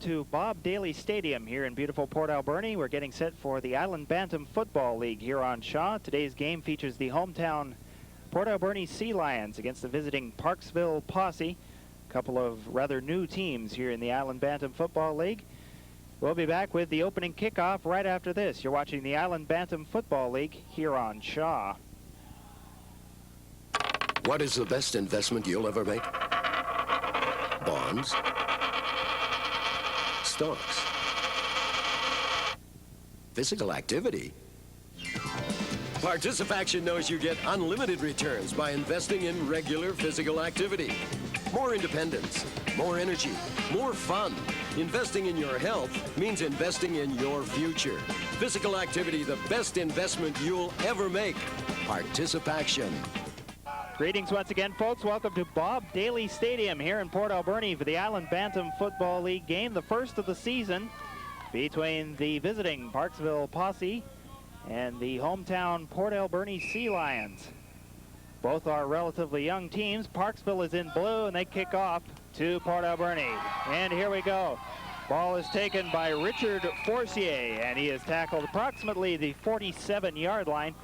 to Bob Daly Stadium here in beautiful Port Alberni. We're getting set for the Island Bantam Football League here on Shaw. Today's game features the hometown Port Alberni Sea Lions against the visiting Parksville Posse. A couple of rather new teams here in the Island Bantam Football League. We'll be back with the opening kickoff right after this. You're watching the Island Bantam Football League here on Shaw. What is the best investment you'll ever make? Bonds? Stocks? Physical activity? Participation knows you get unlimited returns by investing in regular physical activity. More independence, more energy, more fun. Investing in your health means investing in your future. Physical activity, the best investment you'll ever make. Participation. Greetings once again, folks. Welcome to Bob Daly Stadium here in Port Alberni for the Island Bantam Football League game, the first of the season between the visiting Parksville Posse and the hometown Port Alberni Sea Lions. Both are relatively young teams. Parksville is in blue, and they kick off to Port Alberni. And here we go. Ball is taken by Richard Forcier, and he is tackled approximately the 47-yard line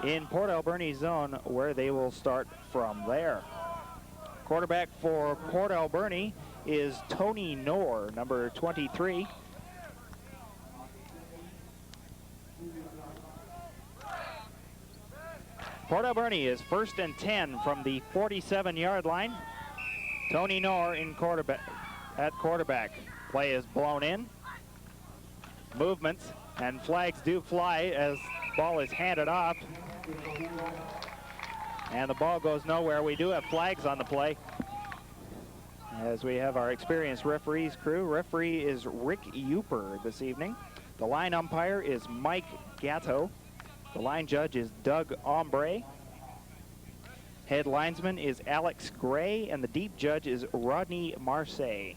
in Port Alberni zone, where they will start from there. Quarterback for Port Alberni is Tony Knorr, number 23. Port Alberni is 1st and 10 from the 47-yard line. Tony Knorr at quarterback. Play is blown in. Movements and flags do fly as ball is handed off. And the ball goes nowhere. We do have flags on the play, as we have our experienced referees crew. Referee is Rick Uper this evening. The line umpire is Mike Gatto. The line judge is Doug Ombre. Head linesman is Alex Gray, and the deep judge is Rodney Marseille.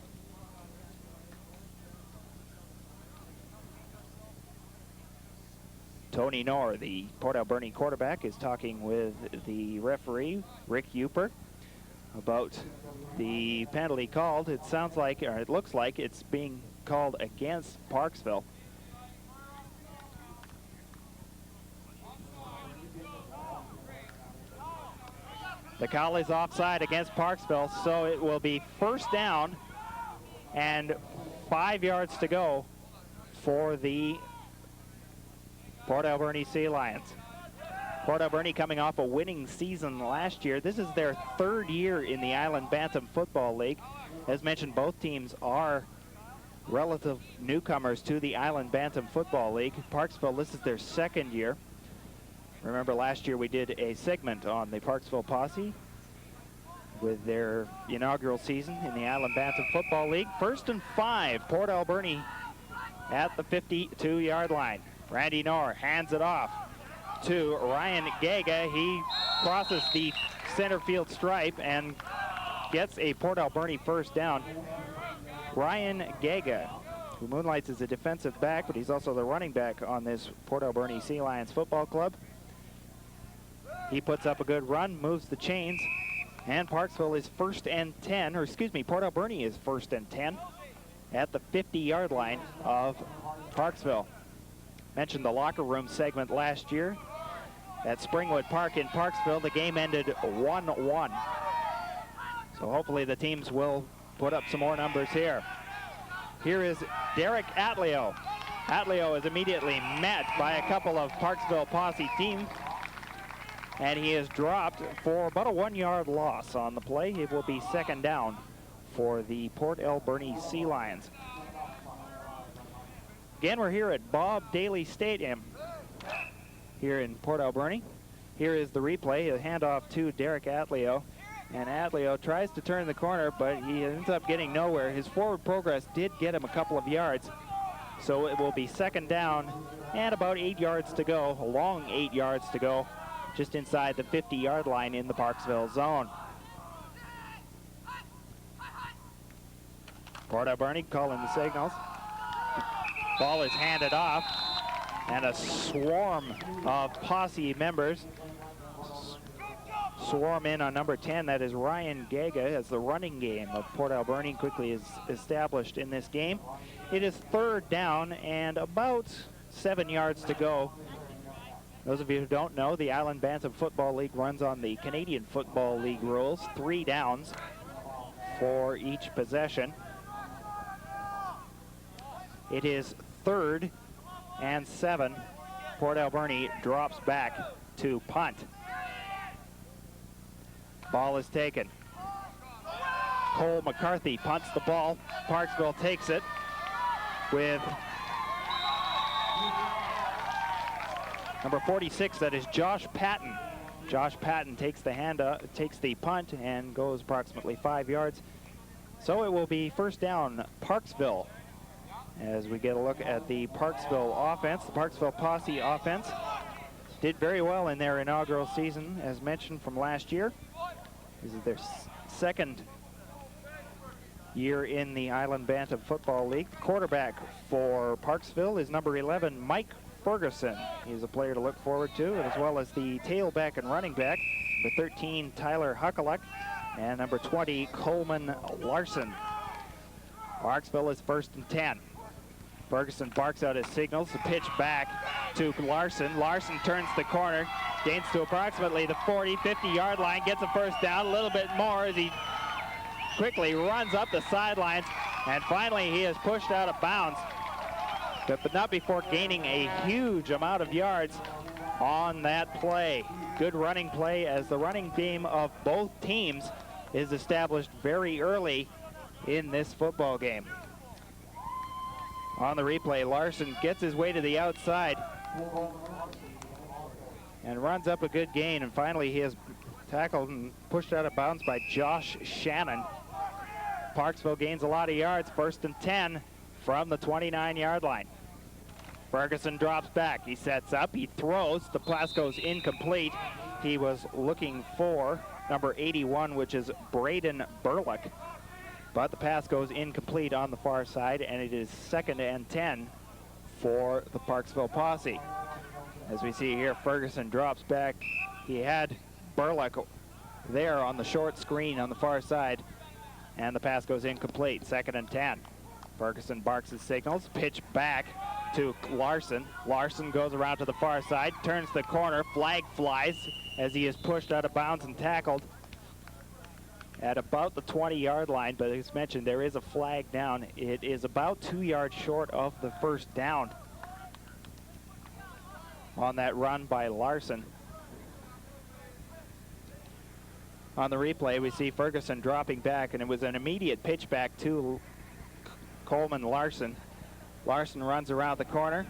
Tony Knorr, the Port Alberni quarterback, is talking with the referee, Rick Uper, about the penalty called. It sounds like, or it looks like, it's being called against Parksville. The call is offside against Parksville, so it will be first down and 5 yards to go for the Port Alberni Sea Lions. Port Alberni coming off a winning season last year. This is their 3rd year in the Island Bantam Football League. As mentioned, both teams are relative newcomers to the Island Bantam Football League. Parksville, this is their 2nd year. Remember, last year we did a segment on the Parksville Posse with their inaugural season in the Island Bantam Football League. 1st and 5, Port Alberni at the 52-yard line. Randy Knorr hands it off to Ryan Gaga. He crosses the center field stripe and gets a Port Alberni first down. Ryan Gaga, who moonlights as a defensive back, but he's also the running back on this Port Alberni Sea Lions football club. He puts up a good run, moves the chains, and Parksville is 1st and 10, or excuse me, Port Alberni is 1st and 10 at the 50-yard line of Parksville. Mentioned the locker room segment last year at Springwood Park in Parksville. The game ended 1-1. So hopefully the teams will put up some more numbers here. Here is Derek Atleo. Atleo is immediately met by a couple of Parksville Posse teams, and he is dropped for about a 1-yard loss on the play. It will be 2nd down for the Port Alberni Sea Lions. Again, we're here at Bob Daly Stadium here in Port Alberni. Here is the replay, a handoff to Derek Atleo. And Atleo tries to turn the corner, but he ends up getting nowhere. His forward progress did get him a couple of yards. So it will be 2nd down and about 8 yards to go, a long 8 yards to go, just inside the 50-yard line in the Parksville zone. Port Alberni calling the signals. Ball is handed off, and a swarm of Posse members swarm in on number 10. That is Ryan Gaga, as the running game of Port Alberni quickly is established in this game. It is third down and about 7 yards to go. Those of you who don't know, the Island Bantam Football League runs on the Canadian Football League rules. 3 downs for each possession. It is third and 7. Port Alberni drops back to punt. Ball is taken. Cole McCarthy punts the ball. Parksville takes it with number 46, that is Josh Patton. Josh Patton takes the punt and goes approximately 5 yards. So it will be first down, Parksville, as we get a look at the Parksville offense. The Parksville Posse offense did very well in their inaugural season, as mentioned, from last year. This is their second year in the Island Bantam Football League. The quarterback for Parksville is number 11, Mike Ferguson. He's a player to look forward to, as well as the tailback and running back, number 13, Tyler Huckaluck, and number 20, Coleman Larson. Parksville is first and 10. Ferguson barks out his signals. The pitch back to Larson. Larson turns the corner, gains to approximately the 40, 50-yard line, gets a first down, a little bit more as he quickly runs up the sidelines, and finally he is pushed out of bounds, but not before gaining a huge amount of yards on that play. Good running play, as the running game of both teams is established very early in this football game. On the replay, Larson gets his way to the outside and runs up a good gain, and finally he is tackled and pushed out of bounds by Josh Shannon. Parksville gains a lot of yards, first and 10 from the 29-yard line. Ferguson drops back, he sets up, he throws, the pass goes incomplete. He was looking for number 81, which is Braden Burlick, but the pass goes incomplete on the far side, and it is second and 10 for the Parksville Posse. As we see here, Ferguson drops back. He had Burlick there on the short screen on the far side, and the pass goes incomplete, second and 10. Ferguson barks his signals, pitch back to Larson. Larson goes around to the far side, turns the corner, flag flies as he is pushed out of bounds and tackled at about the 20-yard line, but as mentioned, there is a flag down. It is about 2 yards short of the first down on that run by Larson. On the replay, we see Ferguson dropping back, and it was an immediate pitch back to Coleman Larson. Larson runs around the corner.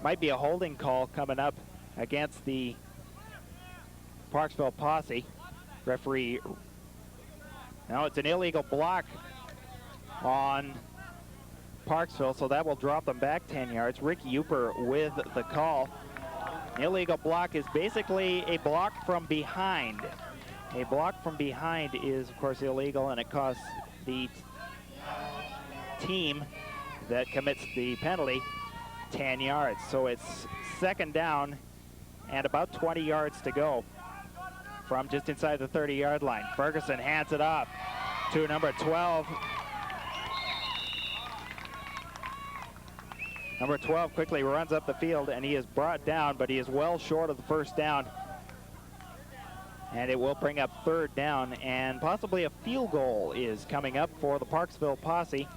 Might be a holding call coming up against the Parksville Posse. Referee, no, it's an illegal block on Parksville, so that will drop them back 10 yards. Rick Uper with the call. An illegal block is basically a block from behind. A block from behind is, of course, illegal, and it costs the team that commits the penalty 10 yards. So it's second down and about 20 yards to go from just inside the 30-yard line. Ferguson hands it off to number 12. Number 12 quickly runs up the field, and he is brought down, but he is well short of the first down. And it will bring up third down, and possibly a field goal is coming up for the Parksville Posse.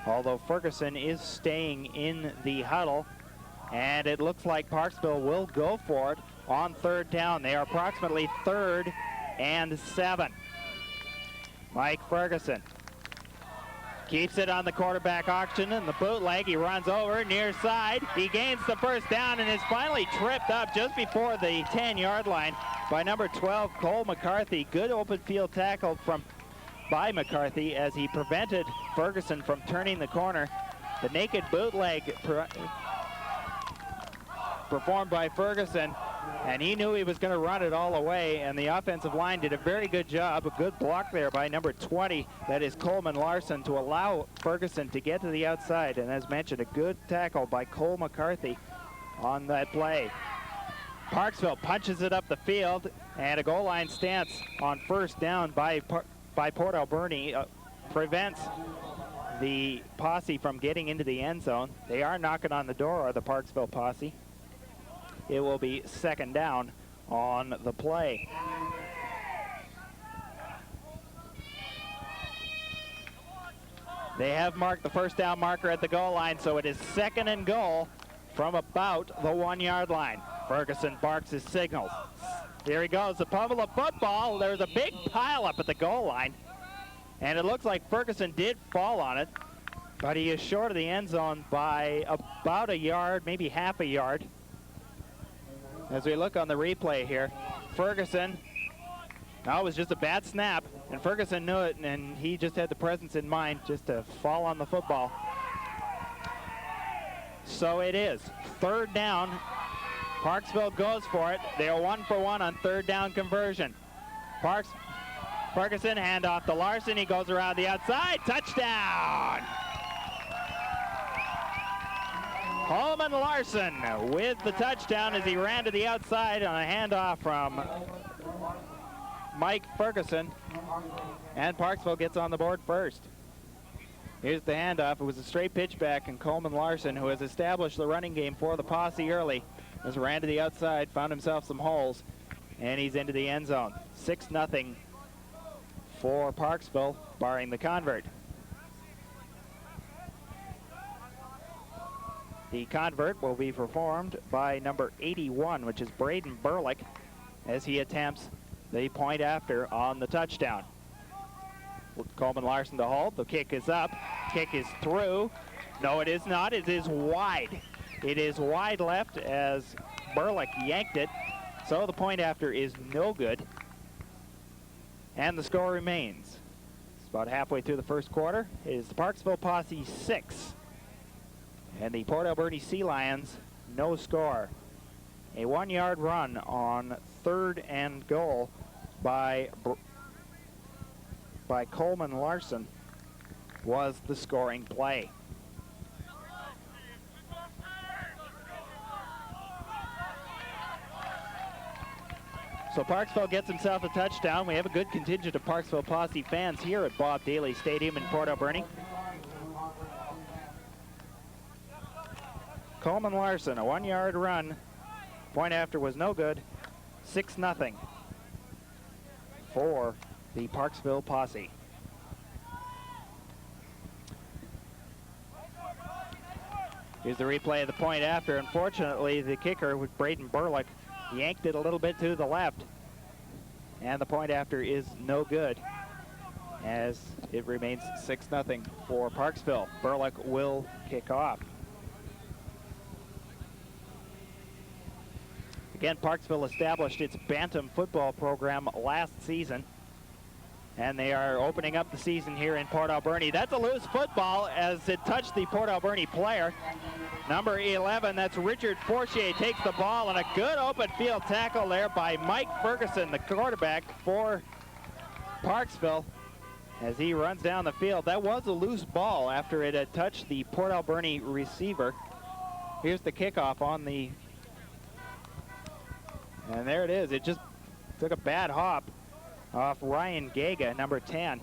Although Ferguson is staying in the huddle, and it looks like Parksville will go for it on third down. They are approximately 3rd and 7. Mike Ferguson keeps it on the quarterback auction, and the bootleg, he runs over near side. He gains the first down and is finally tripped up just before the 10-yard line by number 12, Cole McCarthy. Good open field tackle by McCarthy as he prevented Ferguson from turning the corner. The naked bootleg performed by Ferguson, and he knew he was going to run it all the way, and the offensive line did a very good job. A good block there by number 20, that is Coleman Larson, to allow Ferguson to get to the outside, and as mentioned, a good tackle by Cole McCarthy on that play. Parksville punches it up the field. And a goal line stance on first down by Port Alberni prevents the Posse from getting into the end zone. They are knocking on the door of the Parksville Posse. It will be second down on the play. They have marked the first down marker at the goal line, so it is second and goal from about the 1 yard line. Ferguson barks his signals. Here he goes, the pummel of football. There's a big pile up at the goal line, and it looks like Ferguson did fall on it, but he is short of the end zone by about a yard, maybe half a yard. As we look on the replay here, Ferguson, no, it was just a bad snap, and Ferguson knew it, and he just had the presence in mind just to fall on the football. So it is third down. Parksville goes for it. They are 1 for 1 on third down conversion. Ferguson, handoff to Larson. He goes around the outside. Touchdown! Coleman Larson with the touchdown as he ran to the outside on a handoff from Mike Ferguson. And Parksville gets on the board first. Here's the handoff. It was a straight pitch back, and Coleman Larson, who has established the running game for the Posse early, just ran to the outside, found himself some holes, and he's into the end zone. 6-0 for Parksville, barring the convert. The convert will be performed by number 81, which is Braden Burlick, as he attempts the point after on the touchdown. Coleman Larson to hold. The kick is up. Kick is through. No, it is not. It is wide. It is wide left as Burlick yanked it. So the point after is no good. And the score remains. It's about halfway through the first quarter. It is the Parksville Posse 6. And the Port Alberni Sea Lions, no score. A 1 yard run on third and goal by Coleman Larson was the scoring play. So Parksville gets himself a touchdown. We have a good contingent of Parksville Posse fans here at Bob Daly Stadium in Port Alberni. Coleman Larson, a 1 yard run. Point after was no good. 6-0 for the Parksville Posse. Here's the replay of the point after. Unfortunately, the kicker with Braden Burlick yanked it a little bit to the left, and the point after is no good, as it remains 6-0 for Parksville. Burlick will kick off. Again, Parksville established its Bantam football program last season, and they are opening up the season here in Port Alberni. That's a loose football as it touched the Port Alberni player. Number 11, that's Richard Fortier, takes the ball, and a good open field tackle there by Mike Ferguson, the quarterback for Parksville, as he runs down the field. That was a loose ball after it had touched the Port Alberni receiver. Here's the kickoff on the, and there it is. It just took a bad hop off Ryan Gaga, number 10.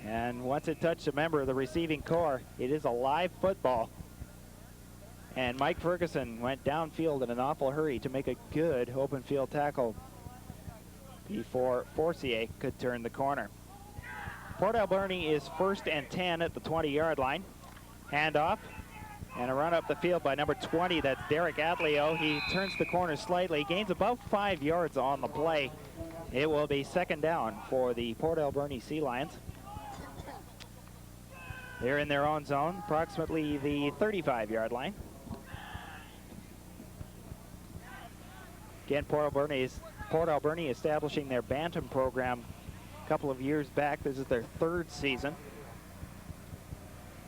And once it touched a member of the receiving corps, it is a live football. And Mike Ferguson went downfield in an awful hurry to make a good open field tackle before Forcier could turn the corner. Port Alberni is 1st and 10 at the 20-yard line. Handoff and a run up the field by number 20. That's Derek Atleo. He turns the corner slightly, gains about 5 yards on the play. It will be second down for the Port Alberni Sea Lions. They're in their own zone, approximately the 35-yard line. Again, Port Alberni establishing their Bantam program a couple of years back. This is their 3rd season.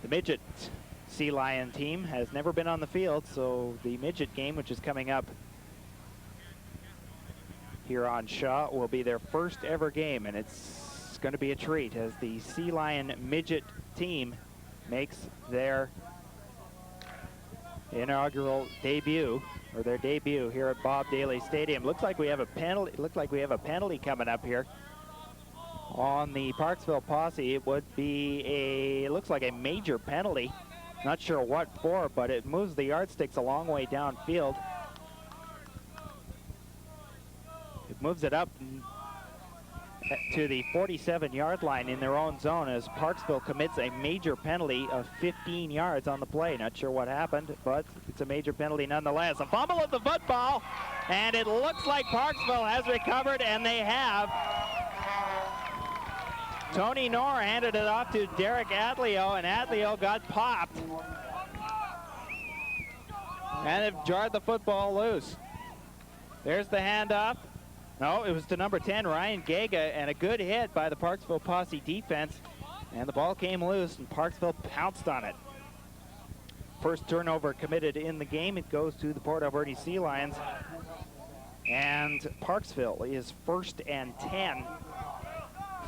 The midget Sea Lion team has never been on the field, so the midget game, which is coming up here on Shaw, will be their first ever game, and it's going to be a treat as the Sea Lion midget team makes their inaugural debut or their debut here at Bob Daly Stadium. Looks like we have a penalty. Looks like we have a penalty coming up here on the Parksville Posse. It would be a, it looks like a major penalty. Not sure what for, but it moves the yardsticks a long way downfield. It moves it up to the 47-yard line in their own zone as Parksville commits a major penalty of 15 yards on the play. Not sure what happened, but it's a major penalty nonetheless. A fumble of the football, and it looks like Parksville has recovered, and they have. Tony Knorr handed it off to Derek Adlio, and Adlio got popped. And they've jarred the football loose. There's the handoff. No, it was to number 10, Ryan Gaga, and a good hit by the Parksville Posse defense. And the ball came loose, and Parksville pounced on it. First turnover committed in the game. It goes to the Port Alberni Sea Lions. And Parksville is 1st and 10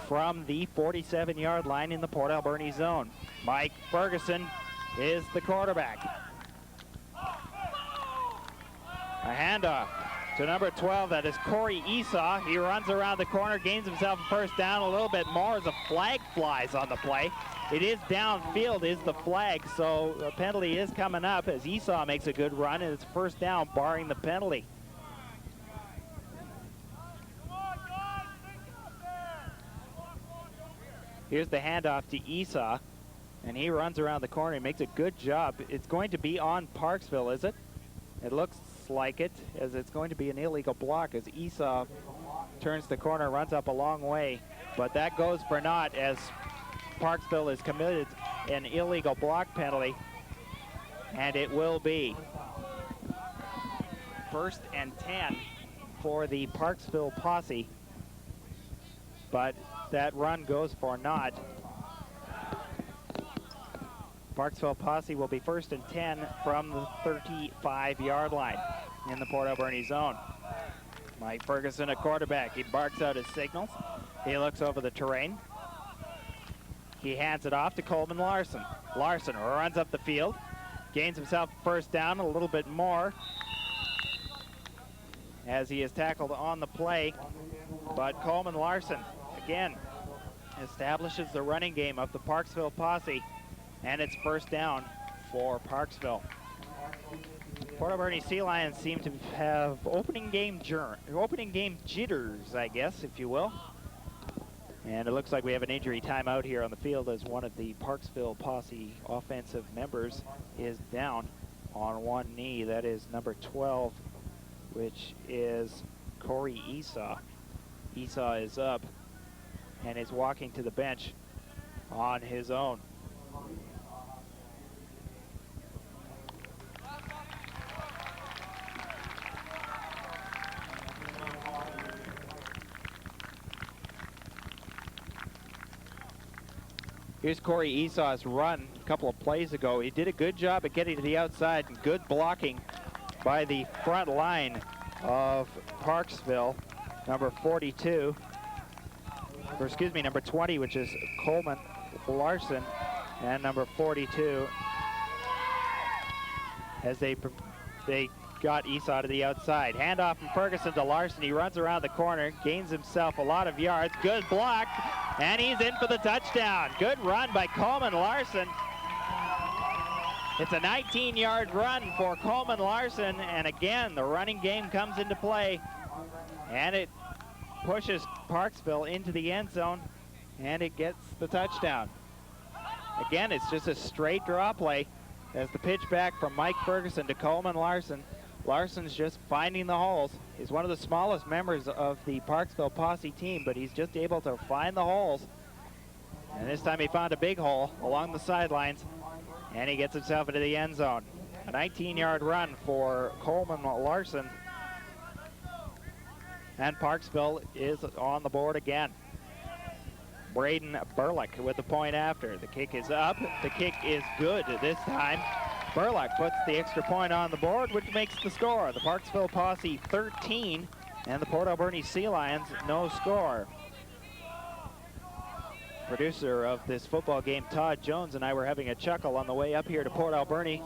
from the 47-yard line in the Port Alberni zone. Mike Ferguson is the quarterback. A handoff to number 12, that is Corey Esau. He runs around the corner, gains himself a first down a little bit more as a flag flies on the play. It is downfield is the flag, so a penalty is coming up as Esau makes a good run, and it's first down barring the penalty. Here's the handoff to Esau, and he runs around the corner. He makes a good job. It's going to be on Parksville, is it? It looks like it, as it's going to be an illegal block as Esau turns the corner, runs up a long way. But that goes for naught as Parksville has committed an illegal block penalty, and it will be 1st and 10 for the Parksville Posse. But that run goes for naught. Parksville Posse will be 1st and 10 from the 35-yard line in the Port Alberni zone. Mike Ferguson, a quarterback. He barks out his signals. He looks over the terrain. He hands it off to Coleman Larson. Larson runs up the field, gains himself first down a little bit more as he is tackled on the play. But Coleman Larson, again, establishes the running game of the Parksville Posse, and it's first down for Parksville. Port Alberni Sea Lions seem to have opening game jitters, I guess, if you will. And it looks like we have an injury timeout here on the field as one of the Parksville Posse offensive members is down on one knee. That is number 12, which is Corey Esau. Esau is up and is walking to the bench on his own. Here's Corey Esau's run a couple of plays ago. He did a good job at getting to the outside, and good blocking by the front line of Parksville. Number 42, or excuse me, number 20, which is Coleman Larson, and number 42, as they got Esau to the outside. Handoff from Ferguson to Larson. He runs around the corner, gains himself a lot of yards. Good block, and he's in for the touchdown. Good run by Coleman Larson. It's a 19-yard run for Coleman Larson, and again, the running game comes into play, and it pushes Parksville into the end zone, and it gets the touchdown. Again, it's just a straight draw play as the pitch back from Mike Ferguson to Coleman Larson. Larson's just finding the holes. He's one of the smallest members of the Parksville Posse team, but he's just able to find the holes. And this time he found a big hole along the sidelines, and he gets himself into the end zone. A 19-yard run for Coleman Larson. And Parksville is on the board again. Braden Burlick with the point after. The kick is up. The kick is good this time. Burlick puts the extra point on the board, which makes the score. The Parksville Posse 13 and the Port Alberni Sea Lions no score. Producer of this football game, Todd Jones, and I were having a chuckle on the way up here to Port Alberni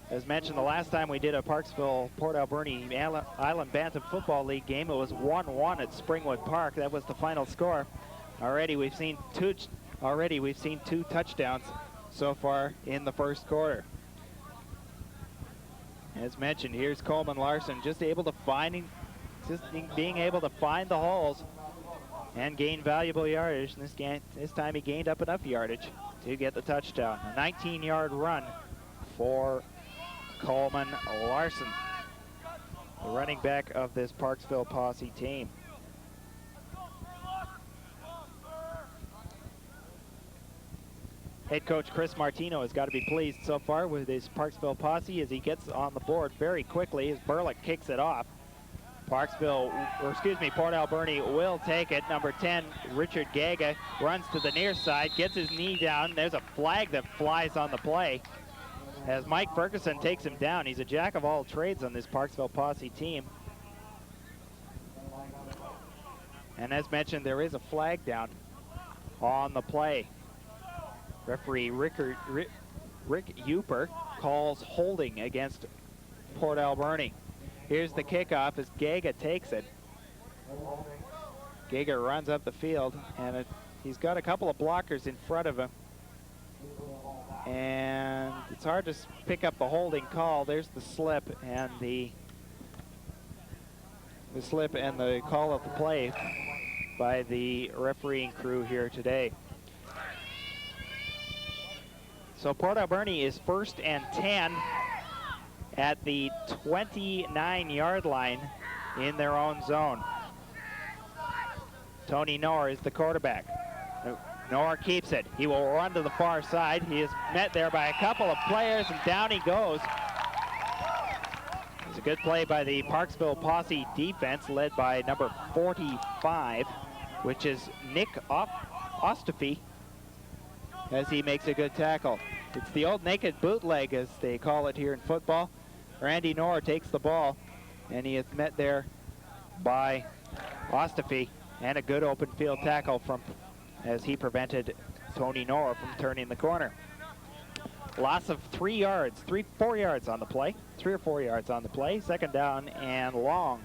As mentioned, the last time we did a Parksville Port Alberni Island Bantam Football League game, it was 1-1 at Springwood Park. That was the final score. Already we've seen two touchdowns so far in the first quarter. As mentioned, here's Coleman Larson, being able to find the holes and gain valuable yardage. And this time he gained up enough yardage to get the touchdown. A 19-yard run for Coleman Larson, the running back of this Parksville Posse team. Head coach Chris Martino has got to be pleased so far with his Parksville Posse as he gets on the board very quickly as Burlick kicks it off. Port Alberni will take it. Number 10, Richard Gaga, runs to the near side, gets his knee down. There's a flag that flies on the play as Mike Ferguson takes him down. He's a jack of all trades on this Parksville Posse team. And as mentioned, there is a flag down on the play. Referee Rick Uper calls holding against Port Alberni. Here's the kickoff as Gaga takes it. Gaga runs up the field, and he's got a couple of blockers in front of him. And it's hard to pick up the holding call. There's the slip and the call of the play by the refereeing crew here today. So Port Alberni is 1st and 10 at the 29-yard line in their own zone. Tony Knorr is the quarterback. Knorr keeps it. He will run to the far side. He is met there by a couple of players, and down he goes. It's a good play by the Parksville Posse defense, led by number 45, which is Nick Ostafy, as he makes a good tackle. It's the old naked bootleg, as they call it here in football. Randy Knorr takes the ball, and he is met there by Ostafy, and a good open field tackle as he prevented Tony Knorr from turning the corner. Loss of 3 or 4 yards on the play. 3 or 4 yards on the play. 2nd down and long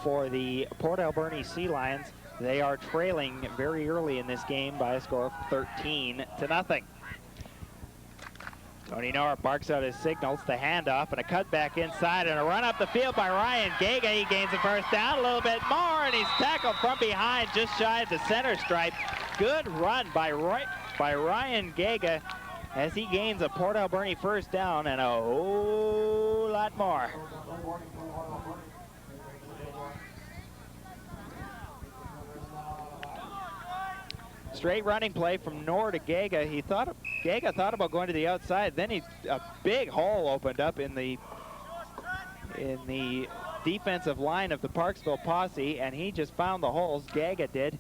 for the Port Alberni Sea Lions. They are trailing very early in this game by a score of 13-0. Tony Knorr barks out his signals, the handoff, and a cutback inside, and a run up the field by Ryan Gaga. He gains the 1st down a little bit more, and he's tackled from behind just shy of the center stripe. Good run by Ryan Gaga as he gains a Port Alberni 1st down and a whole lot more. Straight running play from Knorr to Gaga. Gaga thought about going to the outside. Then a big hole opened up in the defensive line of the Parksville Posse, and he just found the holes. Gaga did,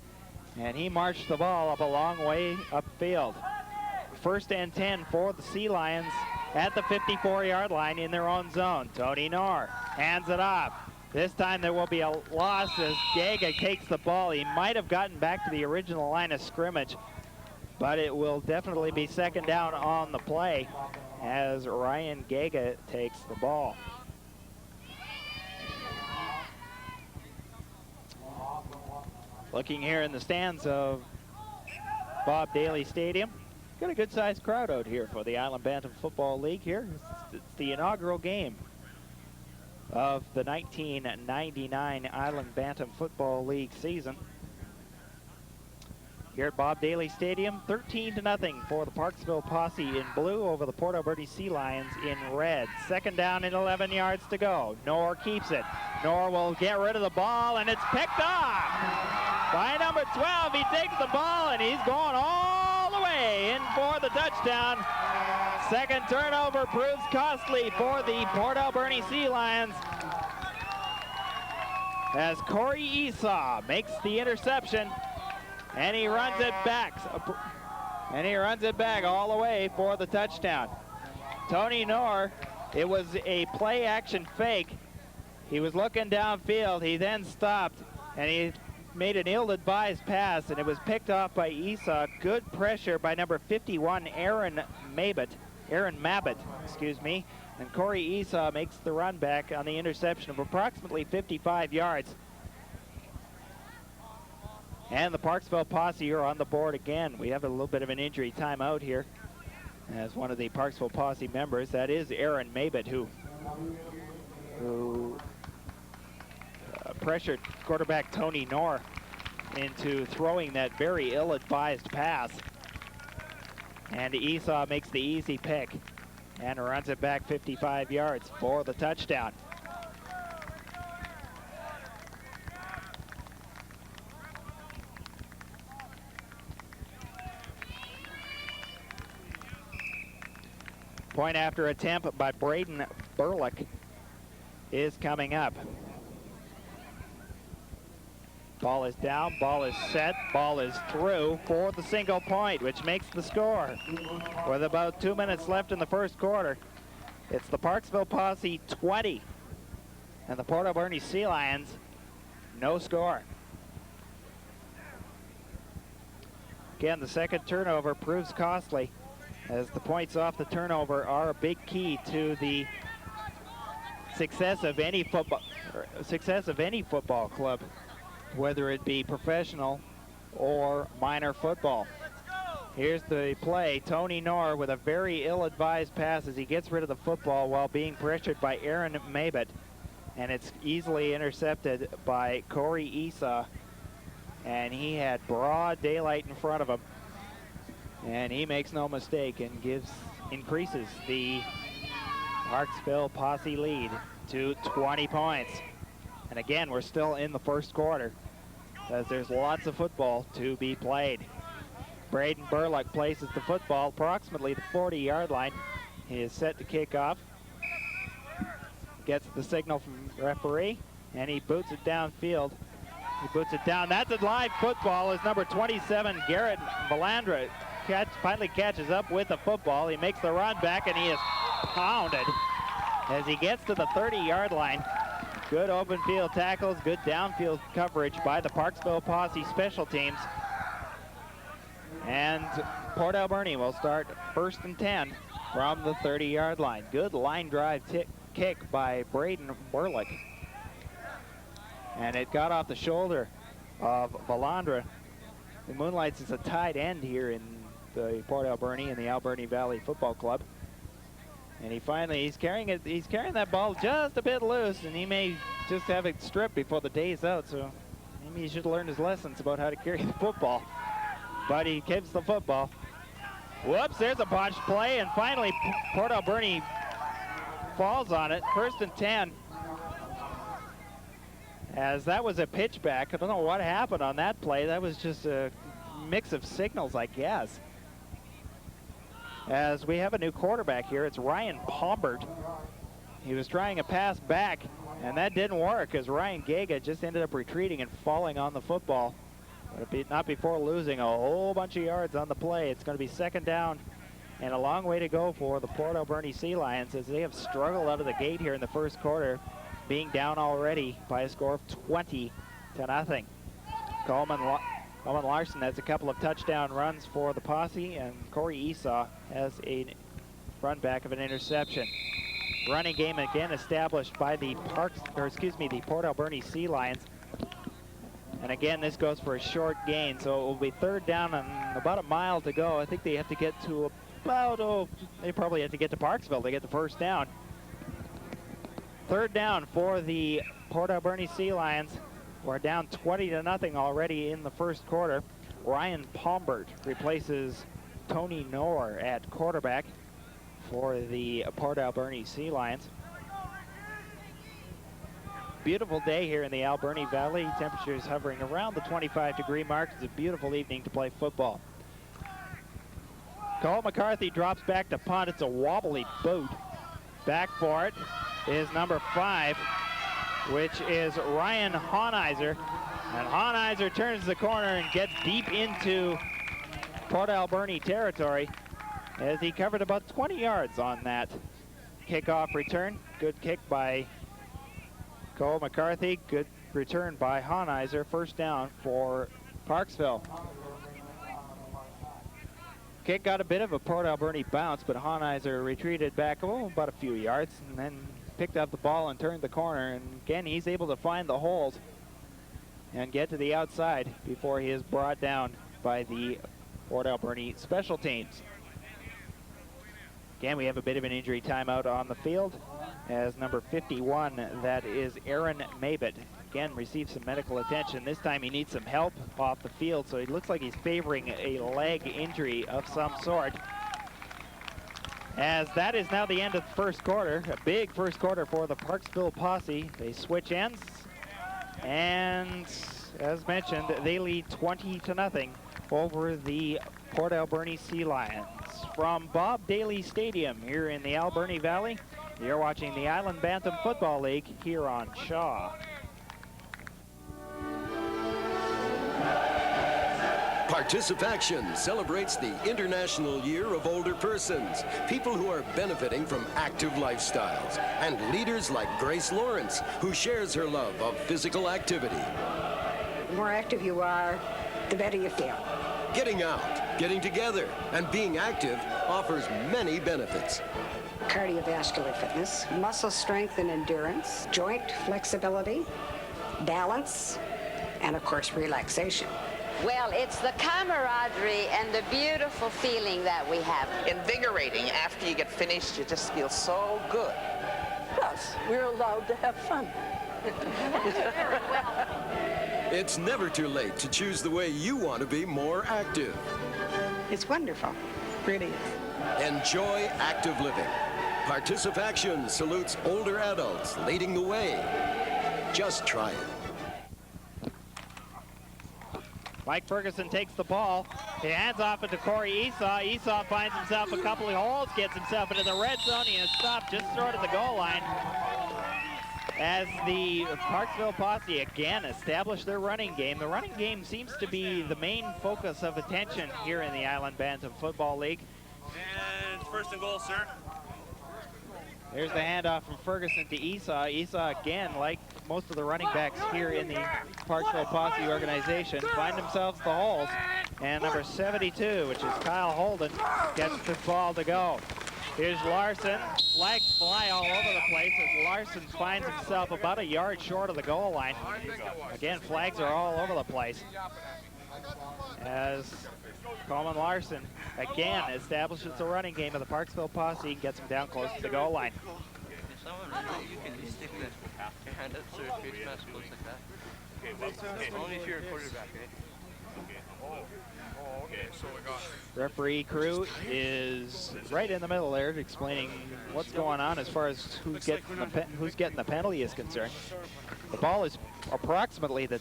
and he marched the ball up a long way upfield. 1st and 10 for the Sea Lions at the 54-yard line in their own zone. Tony Knorr hands it off. This time there will be a loss as Gaga takes the ball. He might have gotten back to the original line of scrimmage, but it will definitely be 2nd down on the play as Ryan Gaga takes the ball. Looking here in the stands of Bob Daly Stadium, got a good-sized crowd out here for the Island Bantam Football League here. It's the inaugural game of the 1999 Island Bantam Football League season. Here at Bob Daly Stadium, 13-0 for the Parksville Posse in blue over the Port Alberni Sea Lions in red. 2nd down and 11 yards to go. Knorr keeps it. Knorr will get rid of the ball, and it's picked off by number 12. He takes the ball, and he's going all the way in for the touchdown. 2nd turnover proves costly for the Port Alberni Sea Lions as Corey Esau makes the interception, and he runs it back. All the way for the touchdown. Tony Knorr, it was a play action fake. He was looking downfield. He then stopped, and he made an ill-advised pass, and it was picked off by Esau. Good pressure by number 51, Aaron Mabott, Aaron Mabbitt, excuse me. And Corey Esau makes the run back on the interception of approximately 55 yards. And the Parksville Posse are on the board again. We have a little bit of an injury timeout here as one of the Parksville Posse members. That is Aaron Mabbitt, who pressured quarterback Tony Knorr into throwing that very ill-advised pass. And Esau makes the easy pick and runs it back 55 yards for the touchdown. Point after attempt by Braden Burlick is coming up. Ball is down, ball is set, ball is through for the single point, which makes the score. With about 2 minutes left in the first quarter, it's the Parksville Posse 20 and the Port Alberni Sea Lions no score. Again, the second turnover proves costly, as the points off the turnover are a big key to the success of any football club, whether it be professional or minor football. Here's the play. Tony Knorr with a very ill-advised pass as he gets rid of the football while being pressured by Aaron Mabbitt, and it's easily intercepted by Corey Esau, and he had broad daylight in front of him, and he makes no mistake and increases the Parksville Posse lead to 20 points. And again, we're still in the first quarter, as there's lots of football to be played. Braden Burlick places the football approximately the 40-yard line. He is set to kick off. Gets the signal from the referee, and he boots it downfield. He boots it down. That's a live football as number 27, Garrett Valandra, finally catches up with the football. He makes the run back, and he is pounded as he gets to the 30-yard line. Good open field tackles, good downfield coverage by the Parksville Posse special teams. And Port Alberni will start 1st and 10 from the 30-yard line. Good line drive kick by Braden Burlick. And it got off the shoulder of Valandra, who moonlights as a tight end here in the Port Alberni and the Alberni Valley Football Club. And he's carrying that ball just a bit loose, and he may just have it stripped before the day's out, so maybe he should learn his lessons about how to carry the football. But he keeps the football. Whoops, there's a botched play, and finally Port Alberni falls on it. 1st and 10. As that was a pitchback. I don't know what happened on that play. That was just a mix of signals, I guess. As we have a new quarterback here, it's Ryan Pombert. He was trying a pass back, and that didn't work as Ryan Gaga just ended up retreating and falling on the football. But not before losing a whole bunch of yards on the play. It's going to be 2nd down and a long way to go for the Port Alberni Sea Lions, as they have struggled out of the gate here in the first quarter, being down already by a score of 20-0. Coleman Larson has a couple of touchdown runs for the Posse, and Corey Esau has a run back of an interception. Running game again established by the Port Alberni Sea Lions. And again, this goes for a short gain, so it will be 3rd down and about a mile to go. I think they have to get to they probably have to get to Parksville to get the 1st down. 3rd down for the Port Alberni Sea Lions. We're down 20-0 already in the first quarter. Ryan Pombert replaces Tony Knorr at quarterback for the Port Alberni Sea Lions. Beautiful day here in the Alberni Valley. Temperatures hovering around the 25-degree mark. It's a beautiful evening to play football. Cole McCarthy drops back to punt. It's a wobbly boot. Back for it is number 5, which is Ryan Honheiser. And Honheiser turns the corner and gets deep into Port Alberni territory as he covered about 20 yards on that kickoff return. Good kick by Cole McCarthy. Good return by Honheiser. 1st down for Parksville. Kick got a bit of a Port Alberni bounce, but Honheiser retreated back about a few yards and then picked up the ball and turned the corner. And again, he's able to find the holes and get to the outside before he is brought down by the Port Alberni special teams. Again, we have a bit of an injury timeout on the field as number 51, that is Aaron Mabit, again receives some medical attention. This time he needs some help off the field, so it looks like he's favoring a leg injury of some sort. As that is now the end of the first quarter, a big first quarter for the Parksville Posse. They switch ends, and as mentioned, they lead 20-0 over the Port Alberni Sea Lions. From Bob Daly Stadium here in the Alberni Valley, you're watching the Island Bantam Football League here on Shaw. Participaction celebrates the International Year of Older Persons, people who are benefiting from active lifestyles, and leaders like Grace Lawrence, who shares her love of physical activity. The more active you are, the better you feel. Getting out, getting together, and being active offers many benefits. Cardiovascular fitness, muscle strength and endurance, joint flexibility, balance, and of course, relaxation. Well, it's the camaraderie and the beautiful feeling that we have. Invigorating. After you get finished, you just feel so good. Plus, we're allowed to have fun. It's never too late to choose the way you want to be more active. It's wonderful. Really is. Enjoy active living. Participaction salutes older adults leading the way. Just try it. Mike Ferguson takes the ball. He hands off it to Corey Esau. Esau finds himself a couple of holes, gets himself into the red zone. He has stopped just short of the goal line. As the Parksville Posse again establish their running game. The running game seems to be the main focus of attention here in the Island Bantam Football League. And first and goal, sir. There's the handoff from Ferguson to Esau. Esau, again, like most of the running backs here in the Parksville Posse organization, find themselves the holes. And number 72, which is Kyle Holden, gets the ball to go. Here's Larson. Flags fly all over the place as Larson finds himself about a yard short of the goal line. Again, flags are all over the place. As Coleman Larson again establishes the running game of the Parksville Posse and gets him down close to the goal line. You can stick your hand up so your face mask looks like that. Only if you're a quarterback, Referee crew is right in the middle there explaining what's going on as far as who's getting the penalty is concerned. The ball is approximately the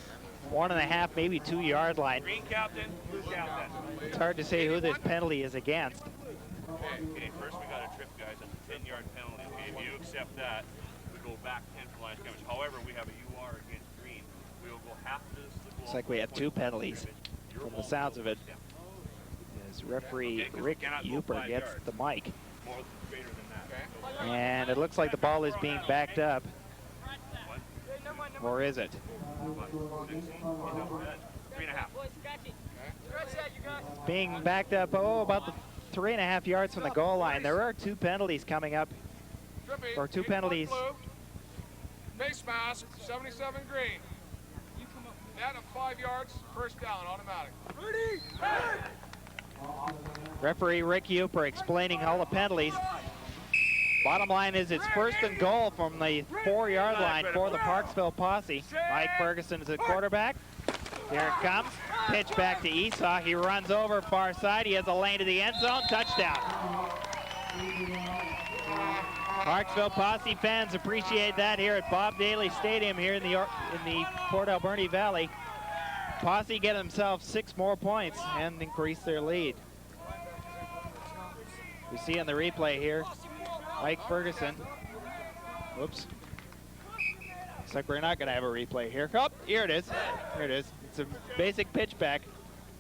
1.5, maybe 2 yard line. Green captain, blue captain. It's hard to say who this penalty is against. Okay, first we got a trip, guys. That's a 10-yard penalty. Okay, if you accept that, we go back 10 for line scrimmage. However, we have a UR against green. We will go half of this. Looks like we have 2 penalties from the sounds of it. As referee Rick Uper gets the mic. And it looks like the ball is being backed up. Or is it? 3.5. Being backed up, about the 3.5 yards from the goal line. There are 2 penalties coming up, or 2 penalties. Face mask, 77 green. Net of 5 yards, first down, automatic. Referee Rick Uper explaining all the penalties. Bottom line is it's first and goal from the 4 yard line for the Parksville Posse. Mike Ferguson is the quarterback. Here it comes. Pitch back to Esau. He runs over far side. He has a lane to the end zone. Touchdown. Parksville Posse fans appreciate that here at Bob Daly Stadium here in the Port Alberni Valley. Posse get themselves 6 more points and increase their lead. We see on the replay here, Mike Ferguson. Whoops. Looks like we're not going to have a replay here. Oh, here it is. Here it is. It's a basic pitch back.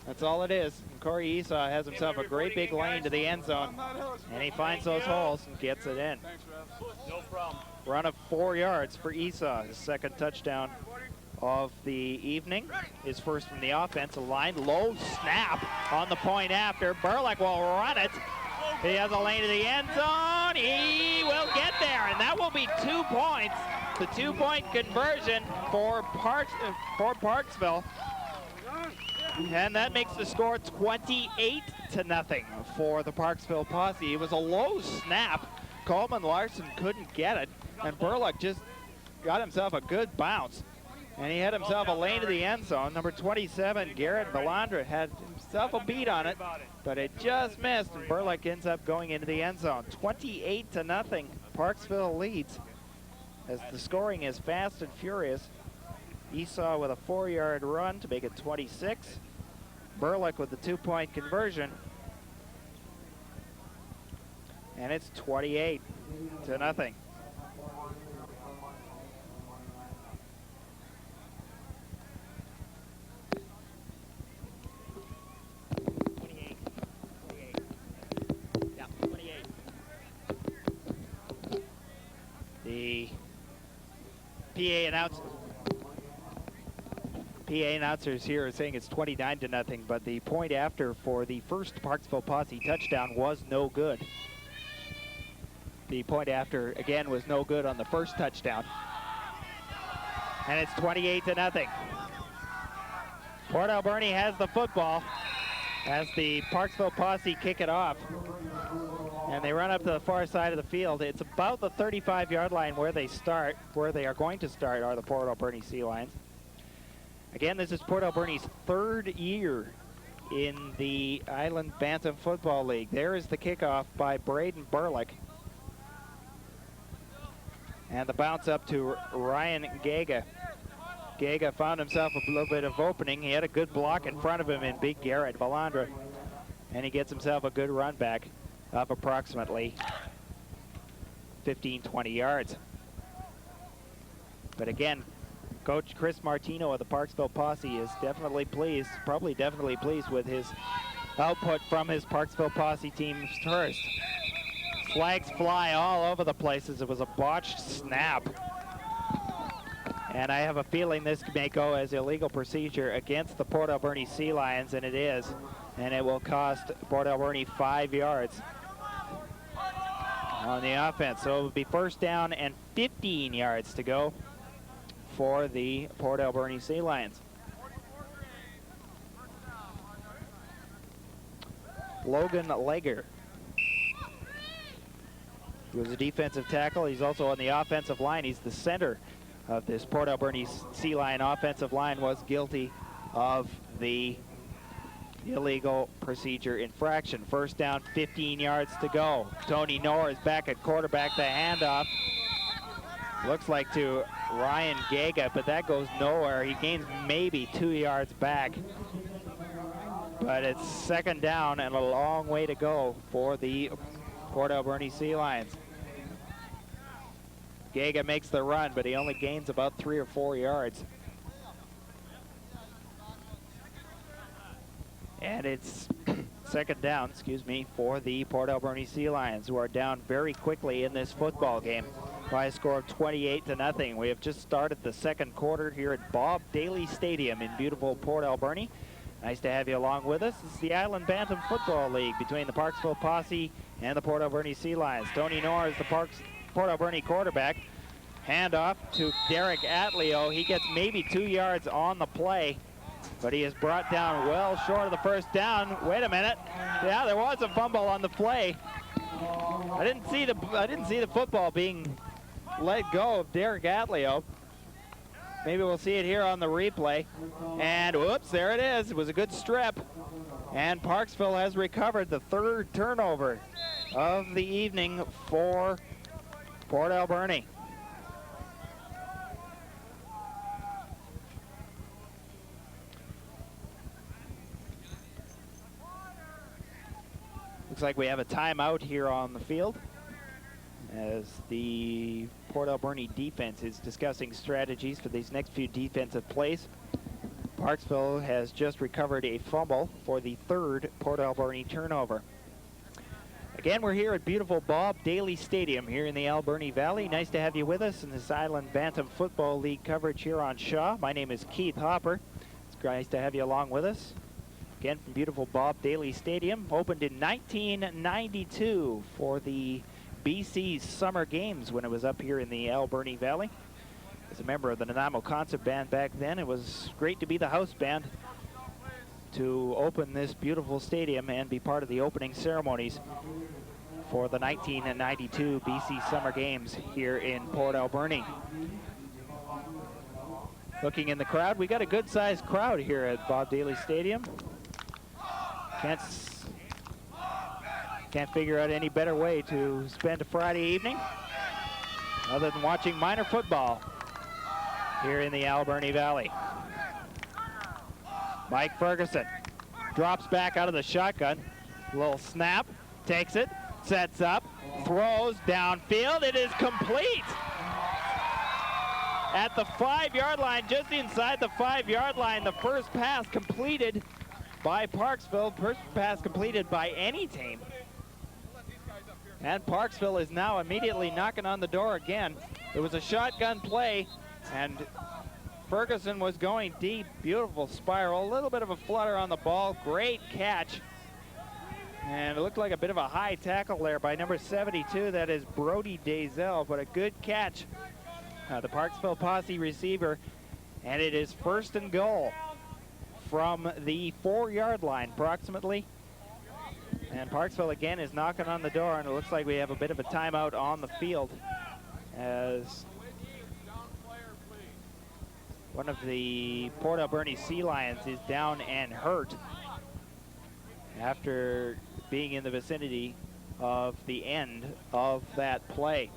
That's all it is. And Corey Esau has himself a great big lane to the end zone. And he finds those holes and gets it in. No problem. Run of 4 yards for Esau, his second touchdown of the evening. His first from the offensive line. Low snap on the point after. Burlick will run it. He has a lane to the end zone. He will get there, and that will be 2 points. The 2-point conversion for Parksville. And that makes the score 28-0 for the Parksville Posse. It was a low snap. Coleman Larson couldn't get it, and Burlick just got himself a good bounce. And he had himself a lane to the end zone. Number 27, Garrett Valandra, had himself a beat on it, but it just missed, and Burlick ends up going into the end zone. 28-0, Parksville leads as the scoring is fast and furious. Esau with a 4-yard run to make it 26. Burlick with the 2-point conversion. And it's 28-0. The PA announcers here are saying it's 29-0, but the point after for the first Parksville Posse touchdown was no good. The point after, again, was no good on the first touchdown. And it's 28-0. Port Alberni has the football as the Parksville Posse kick it off. And they run up to the far side of the field. It's about the 35-yard line where they start, where they are going to start are the Port Alberni Sea Lions. Again, this is Port Alberni's 3rd year in the Island Bantam Football League. There is the kickoff by Braden Burlick. And the bounce up to Ryan Gaga. Gaga found himself a little bit of opening. He had a good block in front of him in Big Garrett Valandra. And he gets himself a good run back of approximately 15-20 yards. But again, Coach Chris Martino of the Parksville Posse is definitely pleased, probably definitely pleased with his output from his Parksville Posse team's first. Flags fly all over the place as it was a botched snap. And I have a feeling this may go as illegal procedure against the Port Alberni Sea Lions, and it is. And it will cost Port Alberni 5 yards on the offense. So it will be first down and 15 yards to go for the Port Alberni Sea Lions. Logan Legger, who was a defensive tackle. He's also on the offensive line. He's the center of this Port Alberni Sea Lion offensive line, was guilty of the illegal procedure infraction. First down, 15 yards to go. Tony Knorr is back at quarterback. The handoff looks like to Ryan Gaga, but that goes nowhere. He gains maybe 2 yards back. But it's second down and a long way to go for the Port Alberni Sea Lions. Gaga makes the run, but he only gains about 3 or 4 yards. And it's second down, for the Port Alberni Sea Lions, who are down very quickly in this football game by a score of 28-0. We have just started the second quarter here at Bob Daly Stadium in beautiful Port Alberni. Nice to have you along with us. This is the Island Bantam Football League between the Parksville Posse and the Port Alberni Sea Lions. Tony Knorr is the Port Alberni quarterback. Handoff to Derek Atleo. He gets maybe 2 yards on the play, but he is brought down well short of the first down. Wait a minute. Yeah, there was a fumble on the play. I didn't see the football being let go of Derek Atleo. Maybe we'll see it here on the replay. And whoops, there it is. It was a good strip. And Parksville has recovered the 3rd turnover of the evening for Port Alberni. Looks like we have a timeout here on the field as the Port Alberni defense is discussing strategies for these next few defensive plays. Parksville has just recovered a fumble for the 3rd Port Alberni turnover. Again, we're here at beautiful Bob Daly Stadium here in the Alberni Valley. Nice to have you with us in this Island Bantam Football League coverage here on Shaw. My name is Keith Hopper. It's nice to have you along with us. Again, from beautiful Bob Daly Stadium, opened in 1992 for the BC's Summer Games when it was up here in the Alberni Valley. As a member of the Nanaimo Concert Band back then, it was great to be the house band to open this beautiful stadium and be part of the opening ceremonies for the 1992 BC Summer Games here in Port Alberni. Looking in the crowd, we got a good-sized crowd here at Bob Daly Stadium. Can't figure out any better way to spend a Friday evening other than watching minor football here in the Alberni Valley. Mike Ferguson drops back out of the shotgun. Little snap, takes it, sets up, throws downfield. It is complete. At the 5-yard line, just inside the 5-yard line, the first pass completed by Parksville. First pass completed by any team. And Parksville is now immediately knocking on the door again. It was a shotgun play, and Ferguson was going deep. Beautiful spiral, a little bit of a flutter on the ball. Great catch. And it looked like a bit of a high tackle there by number 72. That is Brody Dazell, but a good catch. The Parksville Posse receiver. And it is first and goal from the 4-yard line, approximately. And Parksville again is knocking on the door, and it looks like we have a bit of a timeout on the field as one of the Port Alberni Sea Lions is down and hurt after being in the vicinity of the end of that play.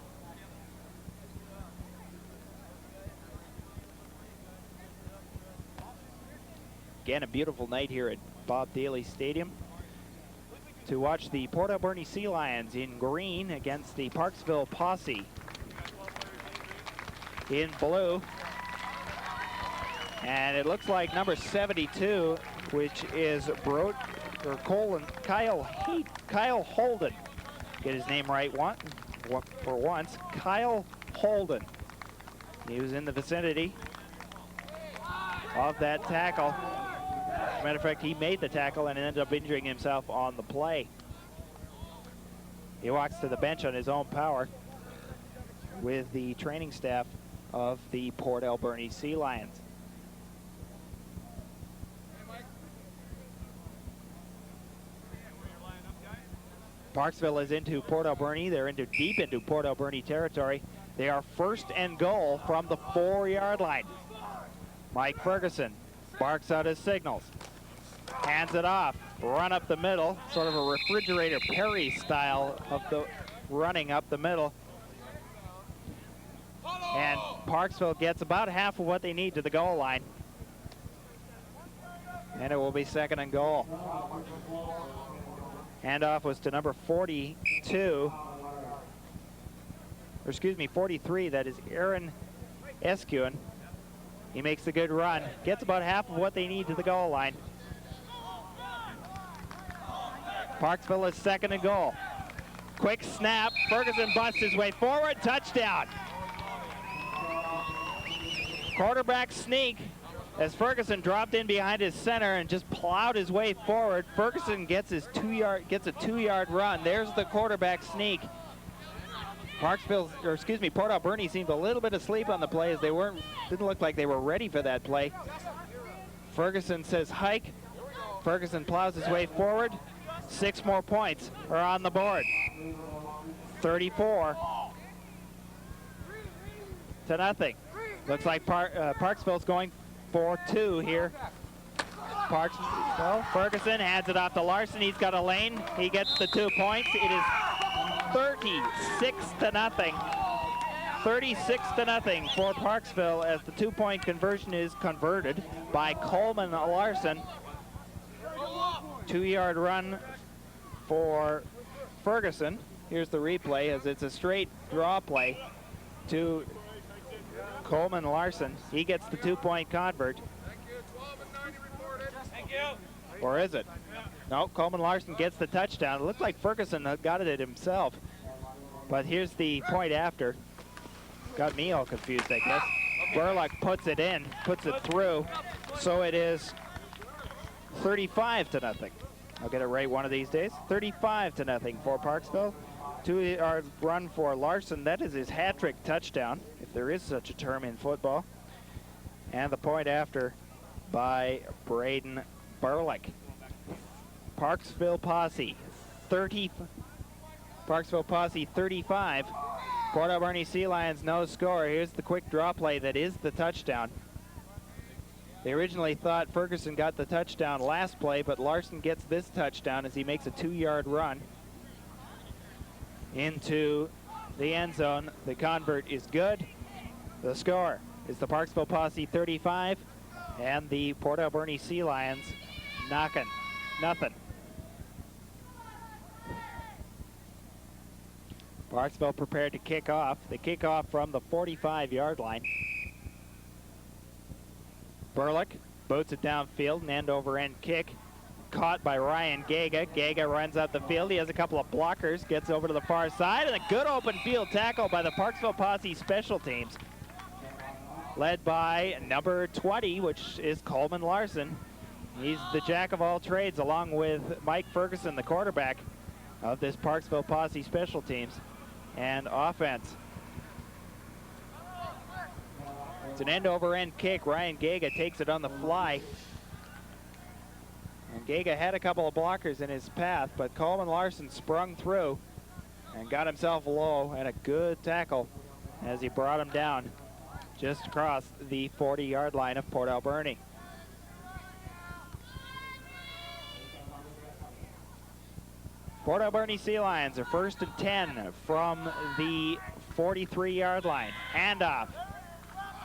Again, a beautiful night here at Bob Daly Stadium to watch the Port Alberni Sea Lions in green against the Parksville Posse in blue. And it looks like number 72, which is Kyle Holden. Get his name right for once. Kyle Holden. He was in the vicinity of that tackle. As a matter of fact, he made the tackle and ended up injuring himself on the play. He walks to the bench on his own power with the training staff of the Port Alberni Sea Lions. Parksville is into Port Alberni. They're deep into Port Alberni territory. They are first and goal from the 4-yard line. Mike Ferguson barks out his signals. Hands it off. Run up the middle. Sort of a refrigerator Perry style of the running up the middle. And Parksville gets about half of what they need to the goal line. And it will be second and goal. Handoff was to number 42, or excuse me, 43. That is Aaron Escuin. He makes a good run, gets about half of what they need to the goal line. Parksville is second and goal. Quick snap, Ferguson busts his way forward, touchdown. Quarterback sneak as Ferguson dropped in behind his center and just plowed his way forward. Ferguson gets a 2-yard run. There's the quarterback sneak. Port Alberni seemed a little bit asleep on the play as they didn't look like they were ready for that play. Ferguson says hike. Ferguson plows his way forward. 6 more points are on the board. 34 to nothing. Looks like Parksville's going for 2 here. Ferguson hands it off to Larson. He's got a lane. He gets the 2 points. It is 36 to nothing. 36 to nothing for Parksville as the 2-point conversion is converted by Coleman Larson. 2-yard run for Ferguson. Here's the replay as it's a straight draw play to Coleman Larson. He gets the 2-point convert. Thank you. 12 and 90 reported. Thank you. Or is it? No, Coleman Larson gets the touchdown. It looked like Ferguson got it himself. But here's the point after. Got me all confused, I guess. Burlock puts it in, puts it through. So it is 35-0. I'll get it right one of these days. 35-0 for Parksville. 2-yard run for Larson. That is his hat-trick touchdown, if there is such a term in football. And the point after by Braden Burlock. Parksville Posse 35. Port Alberni Sea Lions no score. Here's the quick draw play that is the touchdown. They originally thought Ferguson got the touchdown last play, but Larson gets this touchdown as he makes a 2-yard run into the end zone. The convert is good. The score is the Parksville Posse 35 and the Port Alberni Sea Lions nothing. Parksville prepared to kick off. They kick off from the 45-yard line. Burlock boots it downfield, an end-over-end kick. Caught by Ryan Gaga. Gaga runs up the field. He has a couple of blockers, gets over to the far side, and a good open field tackle by the Parksville Posse special teams. Led by number 20, which is Coleman Larson. He's the jack of all trades, along with Mike Ferguson, the quarterback of this Parksville Posse special teams and offense. It's an end-over-end kick. Ryan Gaga takes it on the fly. And Gaga had a couple of blockers in his path, but Coleman Larson sprung through and got himself low, and a good tackle as he brought him down just across the 40-yard line of Port Alberni. Port Alberni Sea Lions are 1st and 10 from the 43-yard line. Handoff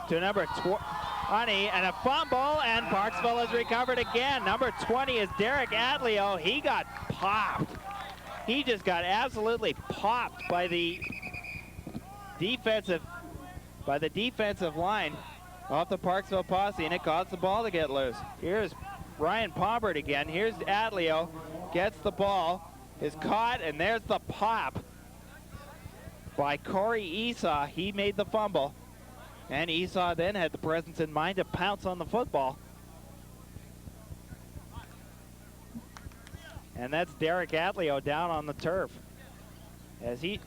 to number 20, and a fumble, and Parksville has recovered again. Number 20 is Derek Adlio. He got popped. He just got absolutely popped by the defensive line off the Parksville Posse, and it caused the ball to get loose. Here's Ryan Pombert again. Here's Adlio, gets the ball, is caught, and there's the pop by Corey Esau. He made the fumble, and Esau then had the presence in mind to pounce on the football. And that's Derek Adlio down on the turf. Here's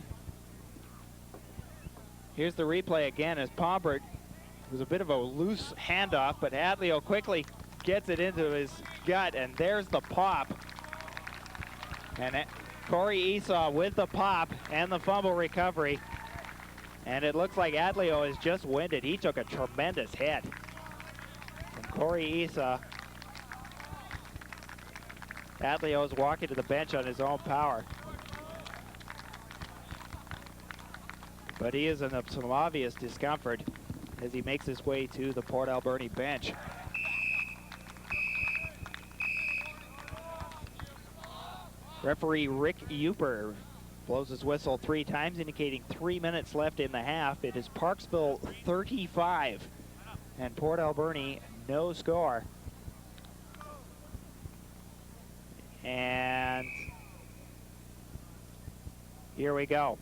the replay again as Pombert, it was a bit of a loose handoff, but Adlio quickly gets it into his gut, and there's the pop. And Corey Esau with the pop and the fumble recovery. And it looks like Adlio is just winded. He took a tremendous hit from Corey Esau. Adlio is walking to the bench on his own power. But he is in some obvious discomfort as he makes his way to the Port Alberni bench. Referee Rick Uper blows his whistle 3 times, indicating 3 minutes left in the half. It is Parksville 35 and Port Alberni no score. And here we go.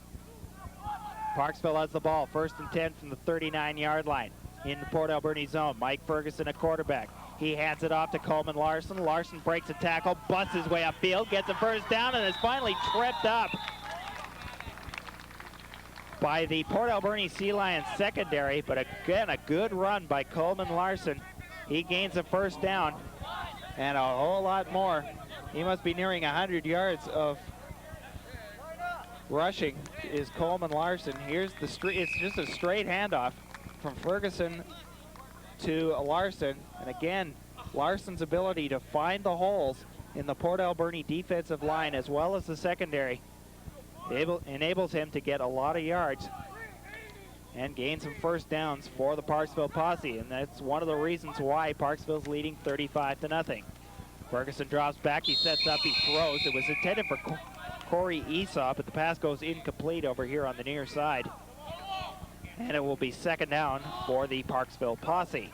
Parksville has the ball, 1st and 10 from the 39-yard line in the Port Alberni zone. Mike Ferguson, a quarterback. He hands it off to Coleman Larson. Larson breaks a tackle, busts his way upfield, gets a first down, and is finally tripped up by the Port Alberni Sea Lions secondary. But again, a good run by Coleman Larson. He gains a first down and a whole lot more. He must be nearing 100 yards of rushing is Coleman Larson. Here's the it's just a straight handoff from Ferguson to Larson. And again, Larson's ability to find the holes in the Port Alberni defensive line as well as the secondary enables him to get a lot of yards and gain some first downs for the Parksville Posse. And that's one of the reasons why Parksville's leading 35-0. Ferguson drops back, he sets up, he throws. It was intended for Corey Esau, but the pass goes incomplete over here on the near side. And it will be 2nd down for the Parksville Posse.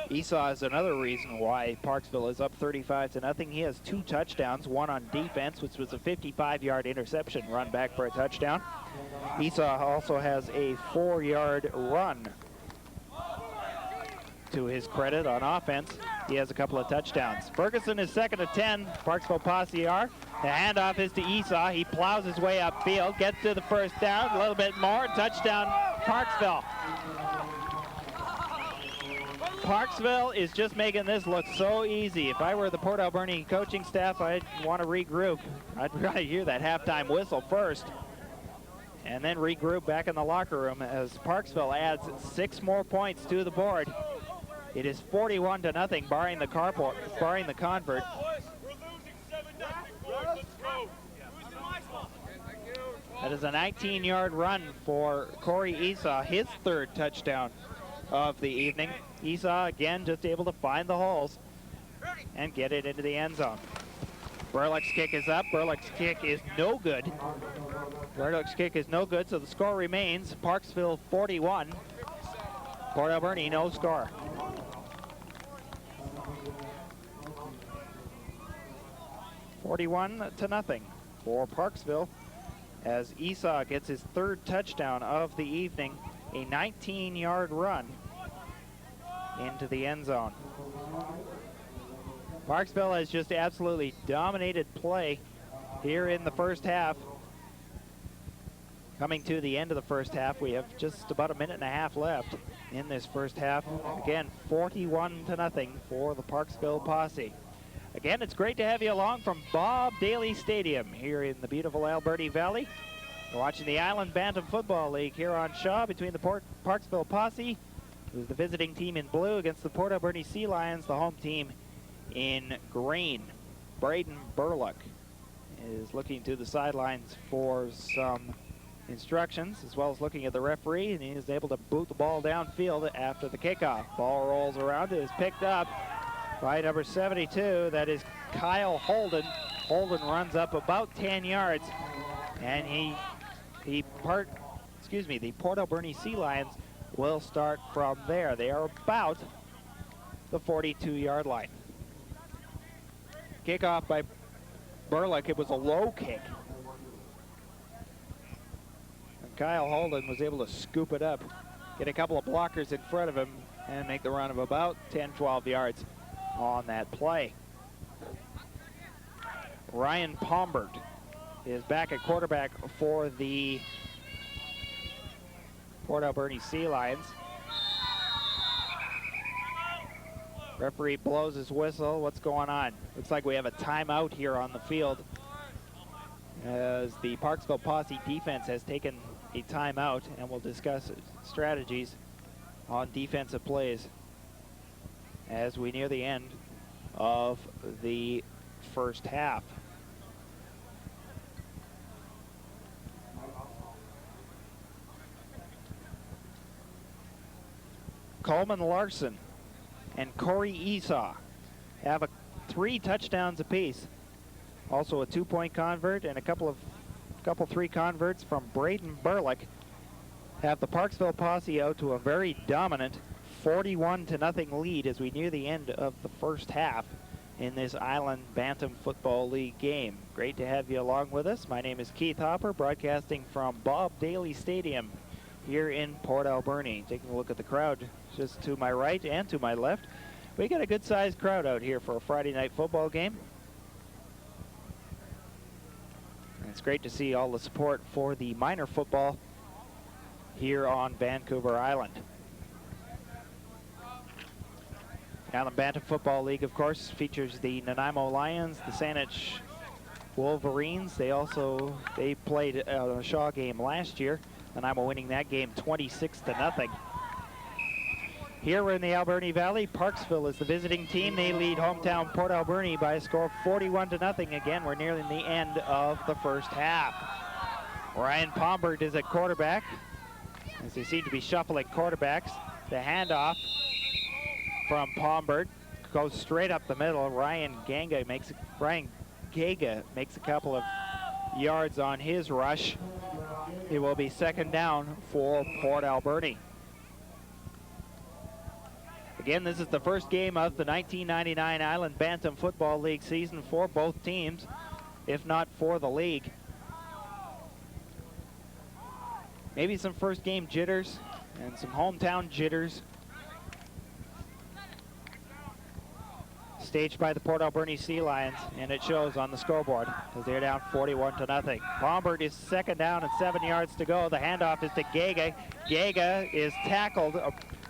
Esau is another reason why Parksville is up 35-0. He has 2 touchdowns, one on defense, which was a 55-yard interception run back for a touchdown. Esau also has a 4-yard run to his credit on offense. He has a couple of touchdowns. Ferguson is 2nd and 10. Parksville Posse are. The handoff is to Esau. He plows his way upfield, gets to the first down, a little bit more, touchdown Parksville. Parksville is just making this look so easy. If I were the Port Alberni coaching staff, I'd want to regroup. I'd want to hear that halftime whistle first and then regroup back in the locker room as Parksville adds 6 more points to the board. It is 41-0, barring the convert. That is a 19-yard run for Corey Esau, his 3rd touchdown of the evening. Esau again just able to find the holes and get it into the end zone. Burlick's kick is up. Burlick's kick is no good. Burlick's kick is no good, so the score remains Parksville 41, Port Alberni no score. (41-0) for Parksville as Esau gets his 3rd touchdown of the evening, a 19-yard run into the end zone. Parksville has just absolutely dominated play here in the first half. Coming to the end of the first half, we have just about a minute and a half left in this first half. Again, 41-0 for the Parksville Posse. Again, it's great to have you along from Bob Daly Stadium here in the beautiful Alberni Valley. We're watching the Island Bantam Football League here on Shaw between the Parksville Posse, who's the visiting team in blue, against the Port Alberni Sea Lions, the home team in green. Braden Burlock is looking to the sidelines for some instructions, as well as looking at the referee, and he is able to boot the ball downfield after the kickoff. Ball rolls around, it is picked up by number 72, that is Kyle Holden. Holden runs up about 10 yards, and the Port Alberni Sea Lions will start from there. They are about the 42-yard line. Kickoff by Burlick, it was a low kick. And Kyle Holden was able to scoop it up, get a couple of blockers in front of him, and make the run of about 10-12 yards on that play. Ryan Pombert is back at quarterback for the Port Alberni Sea Lions. Referee blows his whistle. What's going on? Looks like we have a timeout here on the field as the Parksville Posse defense has taken a timeout, and we'll discuss strategies on defensive plays as we near the end of the first half. Coleman Larson and Corey Esau have 3 touchdowns apiece. Also a 2-point convert and a couple 3 converts from Braden Burlick have the Parksville Posse out to a very dominant 41-0 lead as we near the end of the first half in this Island Bantam Football League game. Great to have you along with us. My name is Keith Hopper, broadcasting from Bob Daly Stadium here in Port Alberni. Taking a look at the crowd just to my right and to my left. We got a good-sized crowd out here for a Friday night football game. And it's great to see all the support for the minor football here on Vancouver Island. Island Bantam Football League, of course, features the Nanaimo Lions, the Saanich Wolverines. They played a Shaw game last year. Nanaimo winning that game 26-0. Here we're in the Alberni Valley. Parksville is the visiting team. They lead hometown Port Alberni by a score of 41-0. Again, we're nearing the end of the first half. Ryan Pombert is at quarterback as they seem to be shuffling quarterbacks. The handoff from Pombert goes straight up the middle. Ryan Gaga makes a couple of yards on his rush. It will be second down for Port Alberni. Again, this is the first game of the 1999 Island Bantam Football League season for both teams, if not for the league. Maybe some first game jitters and some hometown jitters staged by the Port Alberni Sea Lions, and it shows on the scoreboard as they're down 41-0. Lombard is second down and 7 yards to go. The handoff is to Gaga. Gaga is tackled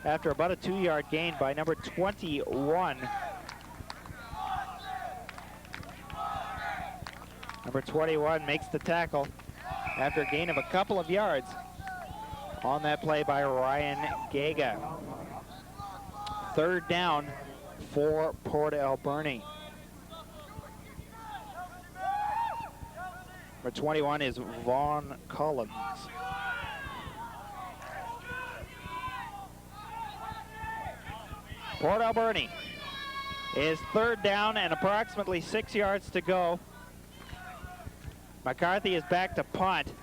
after about a 2-yard gain by number 21. Number 21 makes the tackle after a gain of a couple of yards on that play by Ryan Gaga. Third down for Port Alberni. Number 21 is Vaughn Collins. Port Alberni is third down and approximately 6 yards to go. McCarthy is back to punt.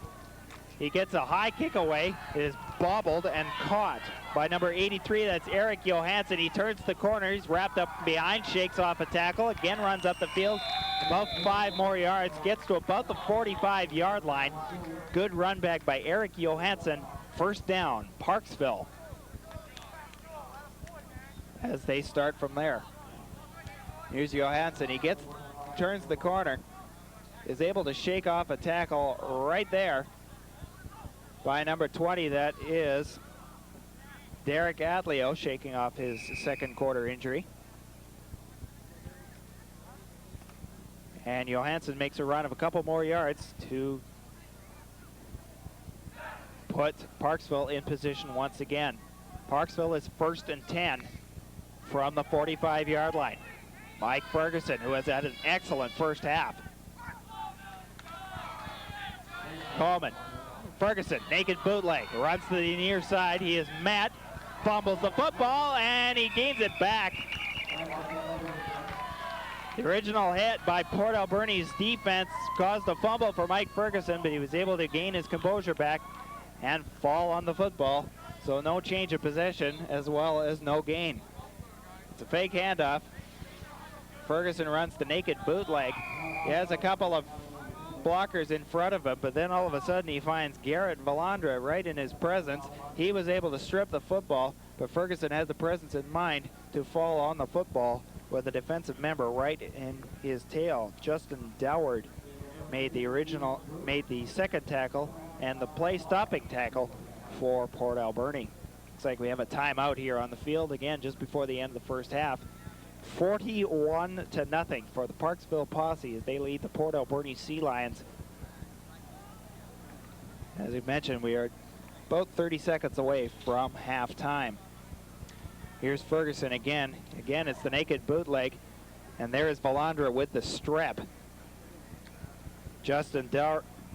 He gets a high kick away. It is bobbled and caught by number 83. That's Eric Johansson. He turns the corner. He's wrapped up behind, shakes off a tackle, again runs up the field about 5 more yards, gets to about the 45-yard line. Good run back by Eric Johansson. First down, Parksville, as they start from there. Here's Johansson. He turns the corner, is able to shake off a tackle right there by number 20. That is Derek Adlio, shaking off his second quarter injury. And Johansson makes a run of a couple more yards to put Parksville in position once again. Parksville is 1st and 10 from the 45-yard line. Mike Ferguson, who has had an excellent first half. Coleman. Ferguson, naked bootleg, runs to the near side. He is met, fumbles the football, and he gains it back. The original hit by Port Alberni's defense caused a fumble for Mike Ferguson, but he was able to gain his composure back and fall on the football. So no change of possession as well as no gain. It's a fake handoff. Ferguson runs the naked bootleg. He has a couple of blockers in front of him, but then all of a sudden he finds Garrett Valandra right in his presence. He was able to strip the football, but Ferguson had the presence in mind to fall on the football with a defensive member right in his tail. Justin Doward made the second tackle and the play-stopping tackle for Port Alberni. Looks like we have a timeout here on the field again just before the end of the first half. 41-0 for the Parksville Posse as they lead the Port Alberni Sea Lions. As we mentioned, we are about 30 seconds away from halftime. Here's Ferguson again. Again, it's the naked bootleg, and there is Valandra with the strep. Justin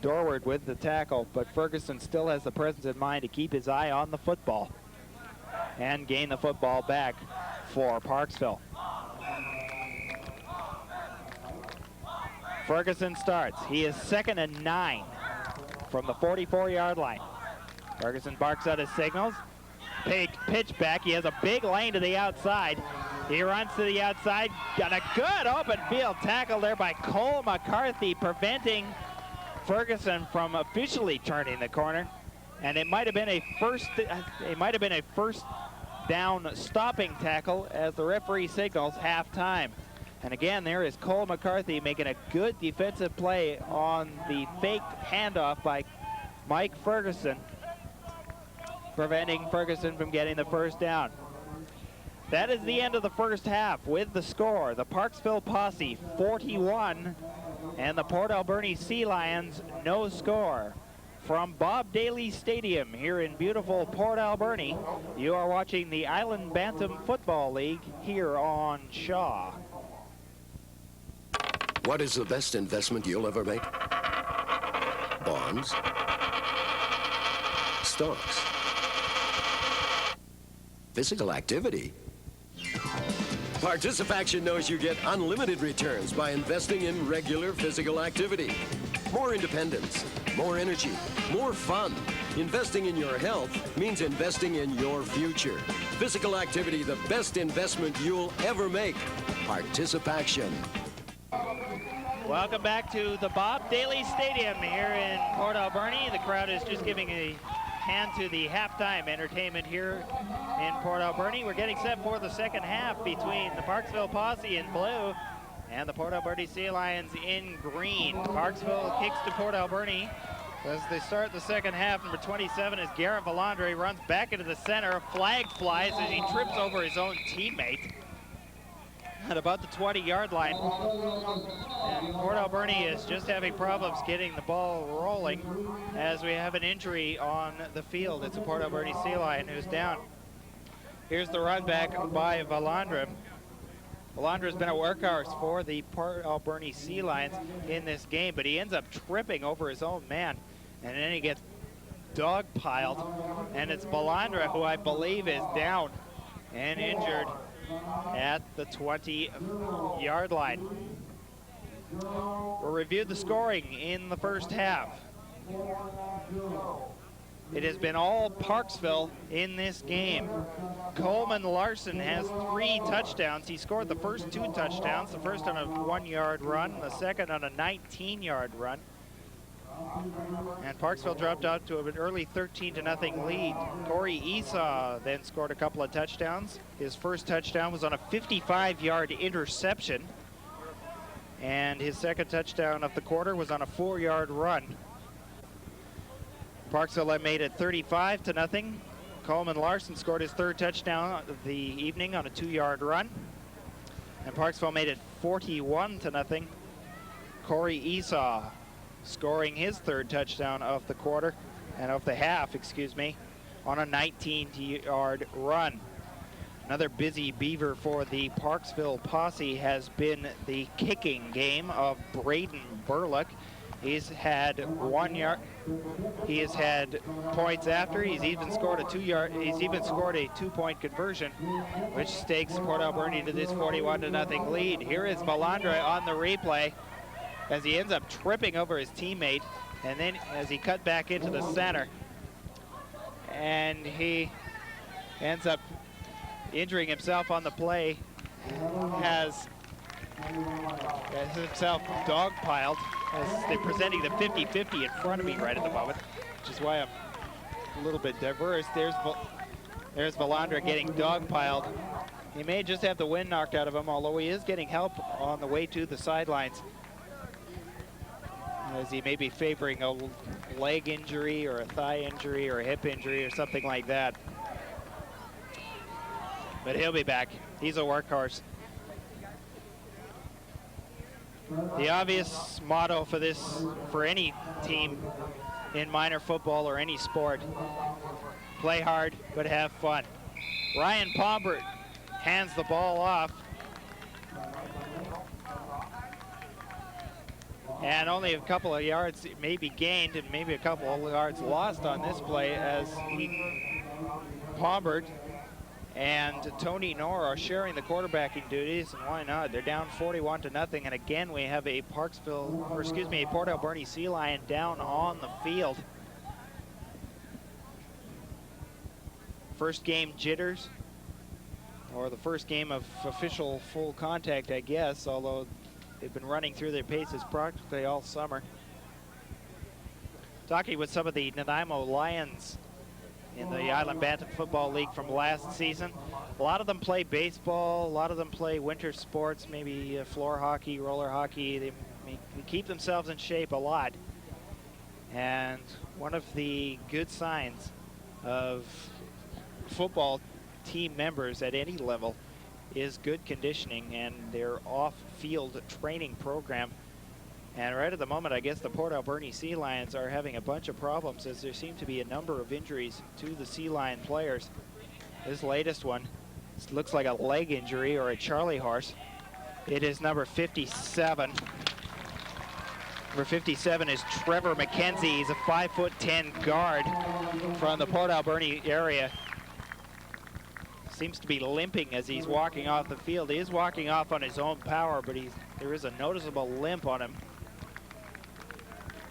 Dorward with the tackle, but Ferguson still has the presence in mind to keep his eye on the football and gain the football back for Parksville. Ferguson starts. He is 2nd and 9 from the 44-yard line. Ferguson barks out his signals. Big pitch back. He has a big lane to the outside. He runs to the outside. Got a good open field tackle there by Cole McCarthy, preventing Ferguson from officially turning the corner. And it might have been a first down stopping tackle as the referee signals halftime. And again, there is Cole McCarthy making a good defensive play on the fake handoff by Mike Ferguson, preventing Ferguson from getting the first down. That is the end of the first half with the score. The Parksville Posse 41 and the Port Alberni Sea Lions no score. From Bob Daly Stadium here in beautiful Port Alberni, you are watching the Island Bantam Football League here on Shaw. What is the best investment you'll ever make? Bonds? Stocks? Physical activity? Participation knows you get unlimited returns by investing in regular physical activity. More independence, more energy, more fun. Investing in your health means investing in your future. Physical activity, the best investment you'll ever make. Participation. Welcome back to the Bob Daly Stadium here in Port Alberni. The crowd is just giving a hand to the halftime entertainment here in Port Alberni. We're getting set for the second half between the Parksville Posse in blue and the Port Alberni Sea Lions in green. Parksville kicks to Port Alberni as they start the second half. Number 27 is Garrett Valandre, runs back into the center. A flag flies as he trips over his own teammate at about the 20-yard line. And Port Alberni is just having problems getting the ball rolling as we have an injury on the field. It's a Port Alberni Sea Lion who's down. Here's the run back by Valandre. Valandre's been a workhorse for the Port Alberni Sea Lions in this game, but he ends up tripping over his own man, and then he gets dog-piled, and it's Valandre who I believe is down and injured at the 20-yard line. We'll review the scoring in the first half. It has been all Parksville in this game. Coleman Larson has 3 touchdowns. He scored the first 2 touchdowns, the first on a 1-yard run, the second on a 19-yard run. And Parksville dropped out to an early 13-0 lead. Corey Esau then scored a couple of touchdowns. His first touchdown was on a 55-yard interception. And his second touchdown of the quarter was on a 4-yard run. Parksville made it 35-0. Coleman Larson scored his third touchdown of the evening on a 2-yard run. And Parksville made it 41-0. Corey Esau scoring his third touchdown of the quarter, and of the half, excuse me, on a 19-yard run. Another busy beaver for the Parksville Posse has been the kicking game of Braden Burlock. He's had 1 yard. He has had points after. He's even scored a 2-yard. He's even scored a 2-point conversion, which takes Port Alberni to this 41-0 lead. Here is Valandre on the replay as he ends up tripping over his teammate, and then as he cut back into the center, and he ends up injuring himself on the play, has himself dogpiled as they're presenting the 50-50 in front of me right at the moment, which is why I'm a little bit diverse. There's Valandre getting dogpiled. He may just have the wind knocked out of him, although he is getting help on the way to the sidelines, as he may be favoring a leg injury or a thigh injury or a hip injury or something like that. But he'll be back. He's a workhorse. The obvious motto for any team in minor football or any sport: play hard but have fun. Ryan Pombert hands the ball off, and only a couple of yards maybe gained and maybe a couple of yards lost on this play, as Pombert and Tony Knorr are sharing the quarterbacking duties, and why not? They're down 41-0, and again we have a Port Alberni Sea Lion down on the field. First game jitters, or the first game of official full contact, I guess, although they've been running through their paces practically all summer. Talking with some of the Nanaimo Lions in the Island Bantam Football League from last season. A lot of them play baseball, a lot of them play winter sports, maybe floor hockey, roller hockey. They keep themselves in shape a lot. And one of the good signs of football team members at any level is good conditioning and their off-field training program. And right at the moment, I guess the Port Alberni Sea Lions are having a bunch of problems, as there seem to be a number of injuries to the Sea Lion players. This latest one looks like a leg injury or a Charlie horse. It is number 57. Number 57 is Trevor McKenzie. He's a 5'10" guard from the Port Alberni area. seems to be limping as he's walking off the field. He is walking off on his own power, but there is a noticeable limp on him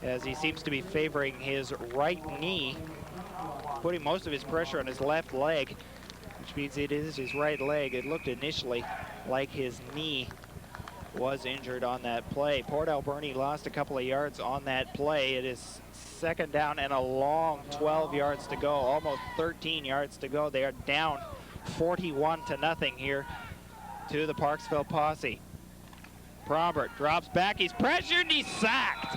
as he seems to be favoring his right knee, putting most of his pressure on his left leg, which means it is his right leg. It looked initially like his knee was injured on that play. Port Alberni lost a couple of yards on that play. It is second down and a long 12 yards to go, almost 13 yards to go. They are down 41-0 here to the Parksville Posse. Probert drops back, he's pressured, and he's sacked.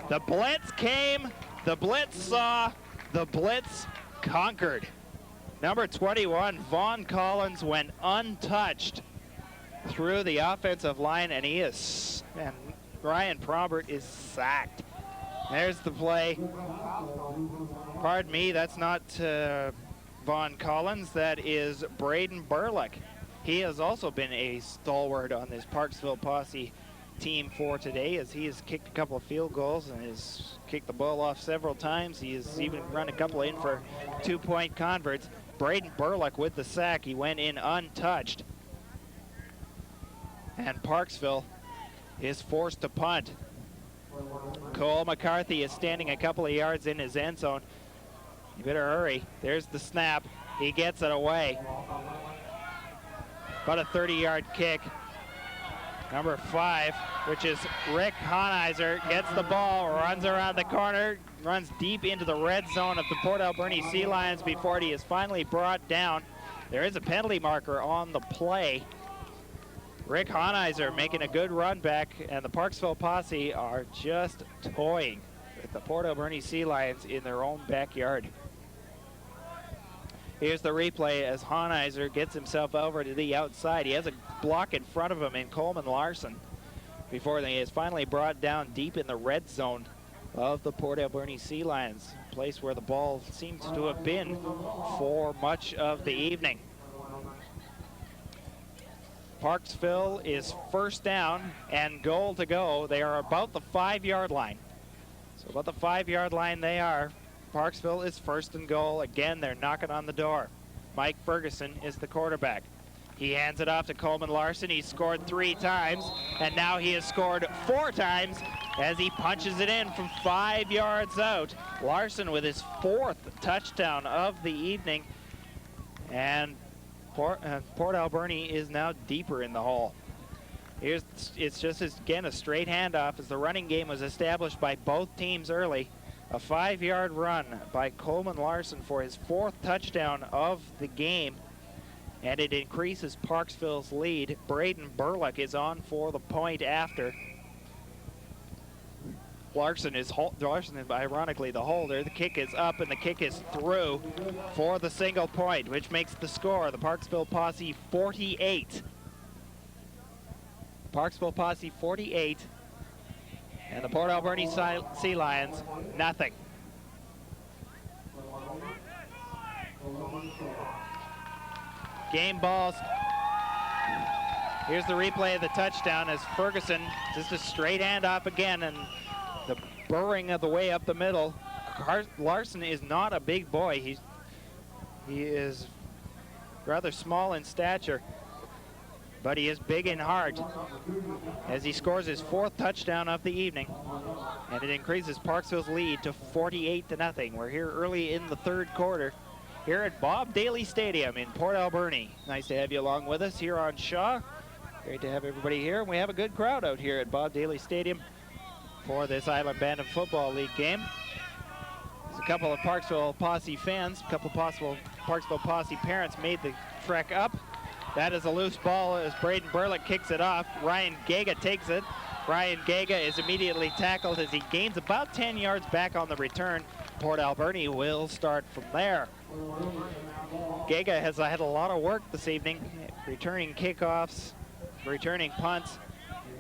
The blitz came, the blitz saw, the blitz conquered. Number 21, Vaughn Collins, went untouched through the offensive line, and Ryan Probert is sacked. There's the play. Pardon me, that's not Vaughn Collins, that is Braden Burlick. He has also been a stalwart on this Parksville Posse team for today, as he has kicked a couple of field goals and has kicked the ball off several times. He has even run a couple in for 2-point converts. Braden Burlick with the sack. He went in untouched. And Parksville is forced to punt. Cole McCarthy is standing a couple of yards in his end zone. You better hurry. There's the snap. He gets it away. About a 30-yard kick. Number 5, which is Rick Honheiser, gets the ball, runs around the corner, runs deep into the red zone of the Port Alberni Sea Lions before he is finally brought down. There is a penalty marker on the play. Rick Honheiser making a good run back, and the Parksville Posse are just toying with the Port Alberni Sea Lions in their own backyard. Here's the replay as Honheiser gets himself over to the outside. He has a block in front of him in Coleman Larson before he is finally brought down deep in the red zone of the Port Alberni Sea Lions, a place where the ball seems to have been for much of the evening. Parksville is first down and goal to go. They are about the 5-yard line. So about the 5-yard line they are. Parksville is first and goal. Again, they're knocking on the door. Mike Ferguson is the quarterback. He hands it off to Coleman Larson. He's scored 3 times, and now he has scored 4 times as he punches it in from 5 yards out. Larson with his 4th touchdown of the evening, and Port Alberni is now deeper in the hole. It's just, again, a straight handoff as the running game was established by both teams early. A 5-yard run by Coleman Larson for his 4th touchdown of the game, and it increases Parksville's lead. Braden Burlick is on for the point after. Larson is ironically the holder. The kick is up and the kick is through for the single point, which makes the score the Parksville Posse 48. Parksville Posse 48. And the Port Alberni Sea Lions, nothing. Game balls. Here's the replay of the touchdown as Ferguson, just a straight handoff again, and the burring of the way up the middle. Larson is not a big boy. He is rather small in stature, but he is big in heart as he scores his 4th touchdown of the evening, and it increases Parksville's lead to 48-0. We're here early in the 3rd quarter here at Bob Daly Stadium in Port Alberni. Nice to have you along with us here on Shaw. Great to have everybody here, and we have a good crowd out here at Bob Daly Stadium for this Island Bandit Football League game. There's a couple of Parksville Posse fans, a couple of Parksville Posse parents made the trek up. That is a loose ball as Braden Burlick kicks it off. Ryan Gaga takes it. Ryan Gaga is immediately tackled as he gains about 10 yards back on the return. Port Alberni will start from there. Gaga has had a lot of work this evening, returning kickoffs, returning punts,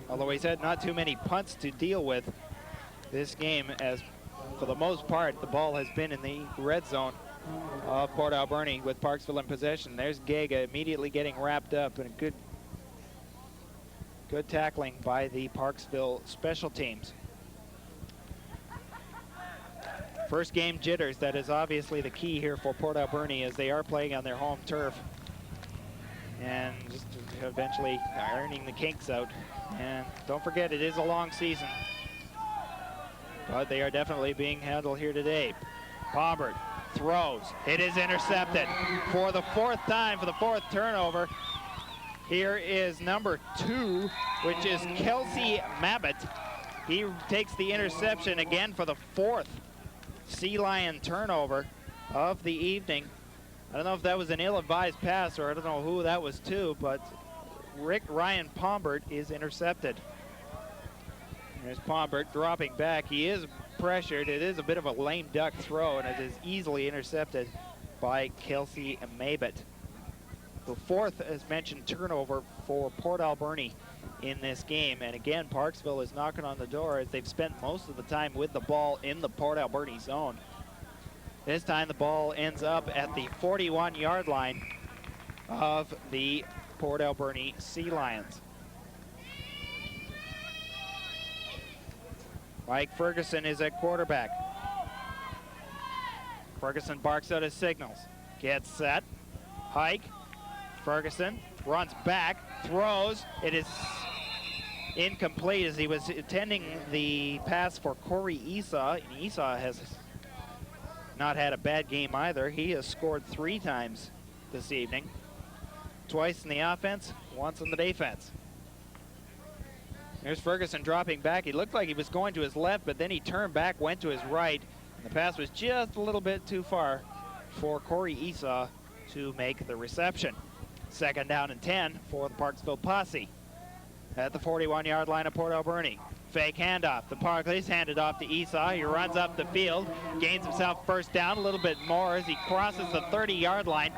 although he's had not too many punts to deal with this game, as for the most part the ball has been in the red zone of Port Alberni with Parksville in possession. There's Gaga immediately getting wrapped up, and a good tackling by the Parksville special teams. First game jitters, that is obviously the key here for Port Alberni as they are playing on their home turf. And just eventually ironing the kinks out. And don't forget, it is a long season. But they are definitely being handled here today. Pombert throws. It is intercepted for the fourth time, for the fourth turnover. Here is number 2, which is Kelsey Mabbitt. He takes the interception again for the 4th Sea Lion turnover of the evening. I don't know if that was an ill-advised pass or I don't know who that was to, but Ryan Pombert is intercepted. There's Pombert dropping back. He is pressured. It is a bit of a lame duck throw, and it is easily intercepted by Kelsey Mabbitt. The 4th, as mentioned, turnover for Port Alberni in this game. And again, Parksville is knocking on the door as they've spent most of the time with the ball in the Port Alberni zone. This time the ball ends up at the 41-yard line of the Port Alberni Sea Lions. Mike Ferguson is at quarterback. Ferguson barks out his signals. Gets set. Hike. Ferguson runs back. Throws. It is incomplete as he was intending the pass for Corey Esau. And Esau has not had a bad game either. He has scored 3 times this evening. Twice in the offense, once in the defense. There's Ferguson dropping back. He looked like he was going to his left, but then he turned back, went to his right. And the pass was just a little bit too far for Corey Esau to make the reception. 2nd down and 10 for the Parksville Posse at the 41-yard line of Port Alberni. Fake handoff. The Parkleys handed off to Esau. He runs up the field, gains himself 1st down, a little bit more as he crosses the 30-yard line.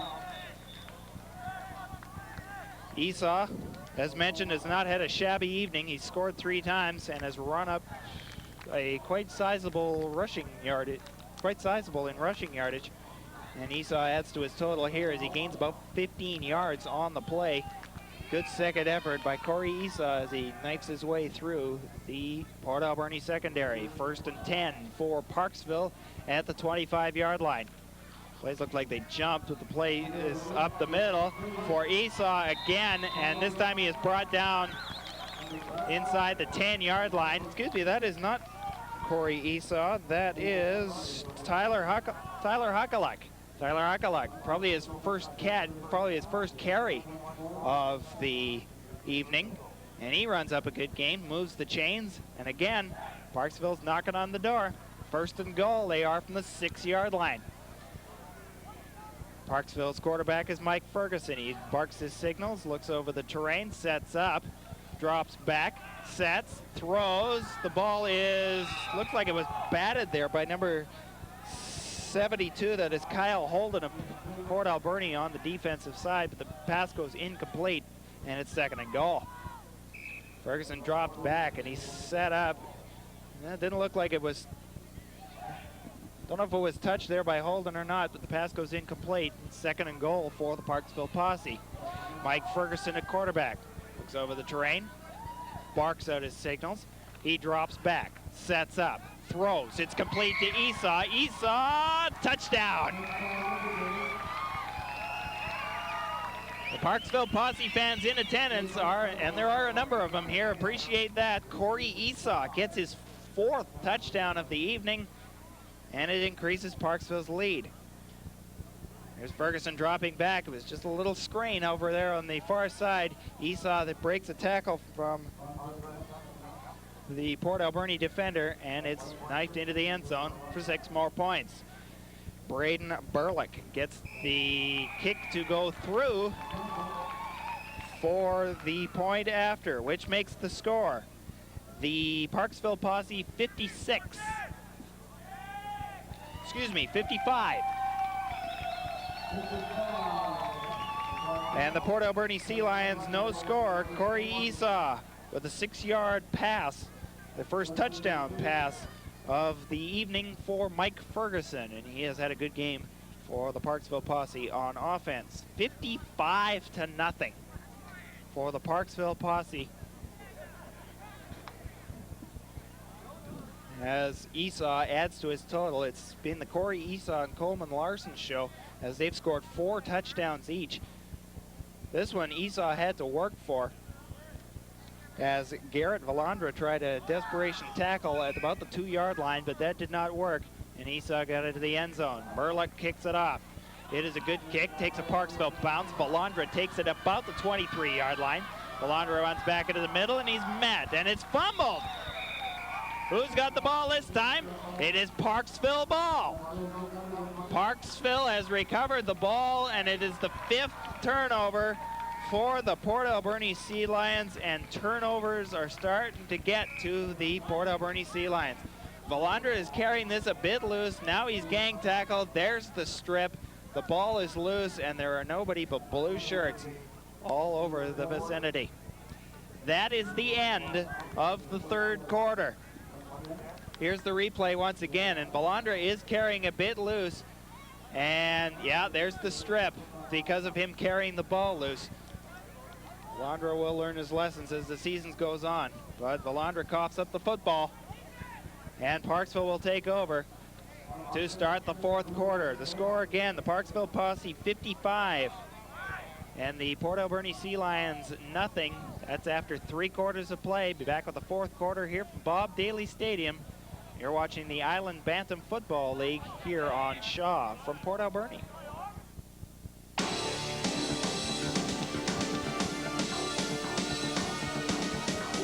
Esau, as mentioned, has not had a shabby evening. He's scored 3 times and has run up a quite sizable rushing yardage, And Esau adds to his total here as he gains about 15 yards on the play. Good second effort by Corey Esau as he knifes his way through the Port Alberni secondary. 1st and 10 for Parksville at the 25-yard line. Plays look like they jumped, but the play is up the middle for Esau again, and this time he is brought down inside the 10-yard line. Excuse me, that is not Corey Esau. That is Tyler Huckaluk. Tyler Huckaluk, probably his first carry of the evening, and he runs up a good gain, moves the chains, and again, Parksville's knocking on the door. 1st and goal, they are from the 6-yard line. Parksville's quarterback is Mike Ferguson. He barks his signals, looks over the terrain, sets up, drops back, sets, throws. The ball looks like it was batted there by number 72. That is Kyle Holden of Port Alberni on the defensive side, but the pass goes incomplete, and it's 2nd and goal. Ferguson dropped back, and he set up. It didn't look like it was, don't know if it was touched there by Holden or not, but the pass goes incomplete. 2nd and goal for the Parksville Posse. Mike Ferguson at quarterback. Looks over the terrain, barks out his signals. He drops back, sets up, throws. It's complete to Esau. Esau, touchdown! The Parksville Posse fans in attendance and there are a number of them here, appreciate that. Corey Esau gets his 4th touchdown of the evening, and it increases Parksville's lead. There's Ferguson dropping back. It was just a little screen over there on the far side. Esau that breaks a tackle from the Port Alberni defender, and it's knifed into the end zone for 6 more points. Braden Burlick gets the kick to go through for the point after, which makes the score the Parksville Posse 55. And the Port Alberni Sea Lions no score. Corey Esau with a 6-yard pass, the first touchdown pass of the evening for Mike Ferguson, and he has had a good game for the Parksville Posse on offense. 55-0 for the Parksville Posse as Esau adds to his total. It's been the Corey Esau and Coleman Larson show as they've scored 4 touchdowns each. This one Esau had to work for as Garrett Valandra tried a desperation tackle at about the 2-yard line, but that did not work, and Esau got into the end zone. Burlick kicks it off. It is a good kick, takes a Parksville bounce. Valandra takes it about the 23-yard line. Valandra runs back into the middle, and he's met, and it's fumbled. Who's got the ball this time? It is Parksville ball. Parksville has recovered the ball, and it is the 5th turnover for the Port Alberni Sea Lions, and turnovers are starting to get to the Port Alberni Sea Lions. Valandra is carrying this a bit loose. Now he's gang tackled. There's the strip. The ball is loose, and there are nobody but blue shirts all over the vicinity. That is the end of the 3rd quarter. Here's the replay once again, and Valandra is carrying a bit loose. And yeah, there's the strip because of him carrying the ball loose. Valandra will learn his lessons as the season goes on, but Valandra coughs up the football, and Parksville will take over to start the 4th quarter. The score again, the Parksville Posse 55, and the Port Alberni Sea Lions nothing. That's after 3 quarters of play. Be back with the 4th quarter here from Bob Daly Stadium. You're watching the Island Bantam Football League here on Shaw from Port Alberni.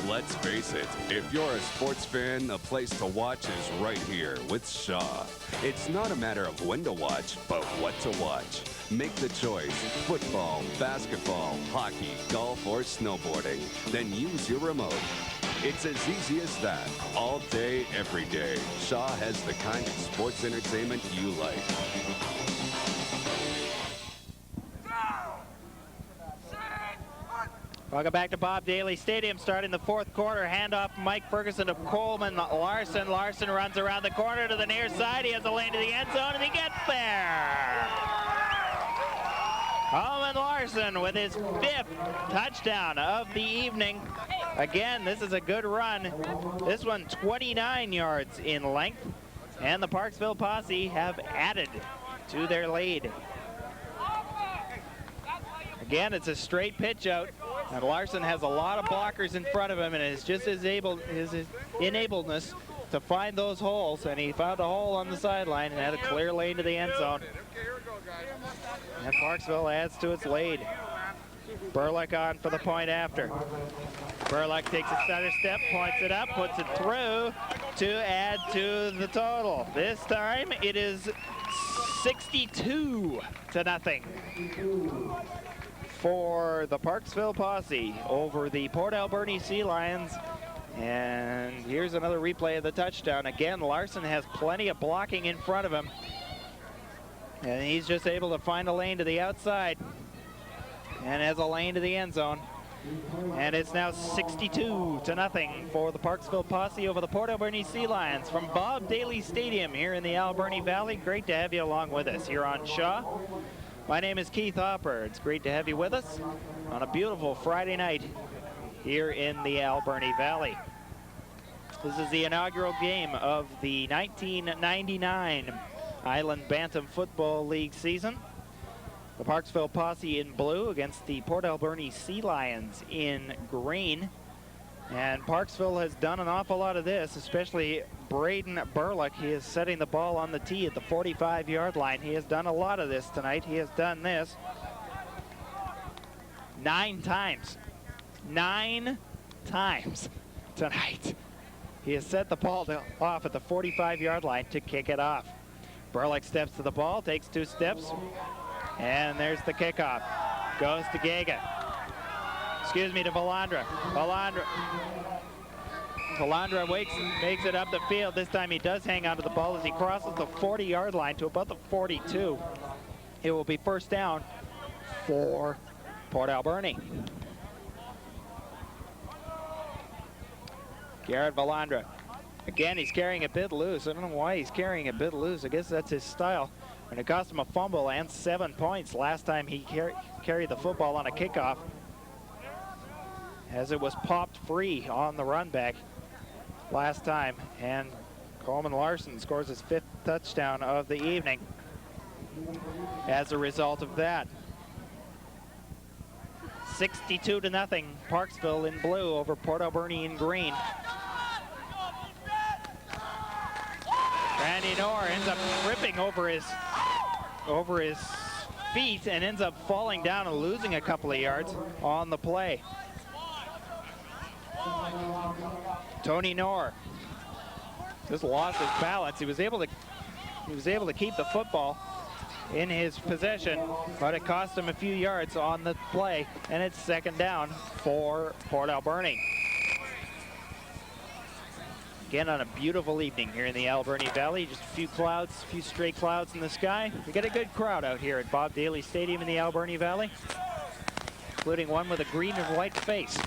Let's face it, if you're a sports fan, the place to watch is right here with Shaw. It's not a matter of when to watch, but what to watch. Make the choice: football, basketball, hockey, golf, or snowboarding. Then use your remote. It's as easy as that. All day, every day. Shaw has the kind of sports entertainment you like. Welcome back to Bob Daly Stadium, starting the 4th quarter. Handoff Mike Ferguson to Coleman Larson. Larson runs around the corner to the near side. He has a lane to the end zone, and he gets there. Coleman Larson with his 5th touchdown of the evening. Again, this is a good run. This one 29 yards in length, and the Parksville Posse have added to their lead. Again, it's a straight pitch out, and Larson has a lot of blockers in front of him, and is just his enabledness to find those holes, and he found a hole on the sideline and had a clear lane to the end zone. And Parksville adds to its lead. Burlick on for the point after. Burlick takes a stutter step, points it up, puts it through to add to the total. This time it is 62-0 for the Parksville Posse over the Port Alberni Sea Lions. And here's another replay of the touchdown. Again, Larson has plenty of blocking in front of him, and he's just able to find a lane to the outside and has a lane to the end zone. And it's now 62-0 for the Parksville Posse over the Port Alberni Sea Lions from Bob Daly Stadium here in the Alberni Valley. Great to have you along with us here on Shaw. My name is Keith Hopper. It's great to have you with us on a beautiful Friday night here in the Alberni Valley. This is the inaugural game of the 1999 Island Bantam Football League season. The Parksville Posse in blue against the Port Alberni Sea Lions in green. And Parksville has done an awful lot of this, especially Braden Burlick. He is setting the ball on the tee at the 45-yard line. He has done a lot of this tonight. He has done this 9 times. 9 times tonight. He has set the ball off at the 45-yard line to kick it off. Burlick steps to the ball, takes 2 steps, and there's the kickoff. Goes to Gaga. Excuse me, to Valandra. Valandra makes it up the field. This time he does hang onto the ball as he crosses the 40-yard line to about the 42. It will be first down for Port Alberni. Garrett Valandra. Again, he's carrying a bit loose. I don't know why he's carrying a bit loose. I guess that's his style. And it cost him a fumble and 7 points last time he carried the football on a kickoff, as it was popped free on the run back last time. And Coleman Larson scores his 5th touchdown of the evening as a result of that. 62-0, Parksville in blue over Port Alberni in green. Randy Knorr ends up tripping over his feet and ends up falling down and losing a couple of yards on the play. Tony Knorr just lost his balance. He was able to keep the football in his possession, but it cost him a few yards on the play, and it's 2nd down for Port Alberni. Again, on a beautiful evening here in the Alberni Valley, just a few clouds, a few stray clouds in the sky. We got a good crowd out here at Bob Daly Stadium in the Alberni Valley, including one with a green and white face.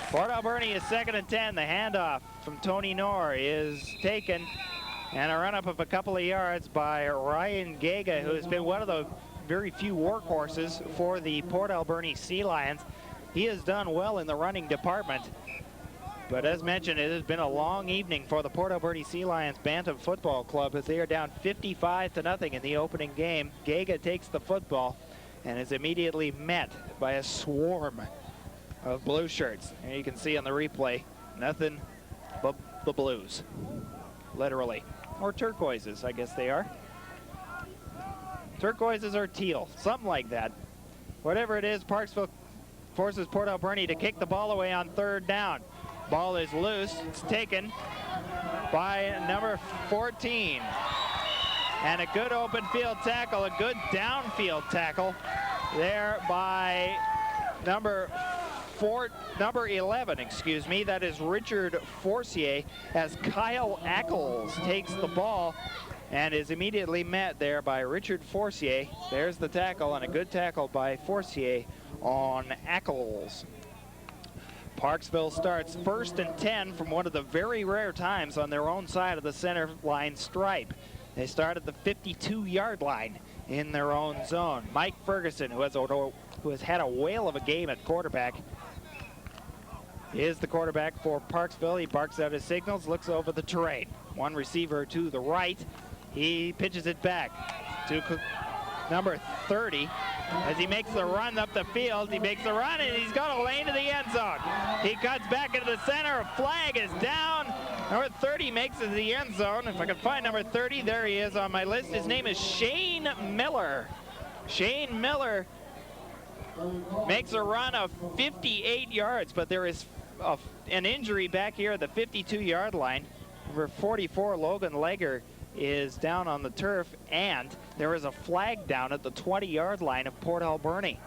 Port Alberni is 2nd and 10. The handoff from Tony Knorr is taken, and a run-up of a couple of yards by Ryan Gaga, who has been one of the very few workhorses for the Port Alberni Sea Lions. He has done well in the running department, but as mentioned, it has been a long evening for the Port Alberni Sea Lions Bantam Football Club as they are down 55-0 in the opening game. Gaga takes the football and is immediately met by a swarm of blue shirts. And you can see on the replay, nothing but the blues, literally. Or turquoises, I guess they are. Turquoises or teal, something like that. Whatever it is, Parksville forces Port Alberni to kick the ball away on 3rd down. Ball is loose. It's taken by number 14. And a good open field tackle, a good downfield tackle there by number 11, excuse me. That is Richard Forcier, as Kyle Ackles takes the ball and is immediately met there by Richard Forcier. There's the tackle, and a good tackle by Forcier on Ackles. Parksville starts 1st and 10 from one of the very rare times on their own side of the center line stripe. They start at the 52-yard line in their own zone. Mike Ferguson, who has had a whale of a game at quarterback, is the quarterback for Parksville. He barks out his signals, looks over the terrain. One receiver to the right. He pitches it back to number 30. As he makes the run up the field, he makes the run, and he's got a lane to the end zone. He cuts back into the center. A flag is down. Number 30 makes it to the end zone. If I can find number 30, there he is on my list. His name is Shane Miller. Shane Miller makes a run of 58 yards, but there is an injury back here at the 52-yard line. Number 44, Logan Legger, is down on the turf, and there is a flag down at the 20-yard line of Port Alberni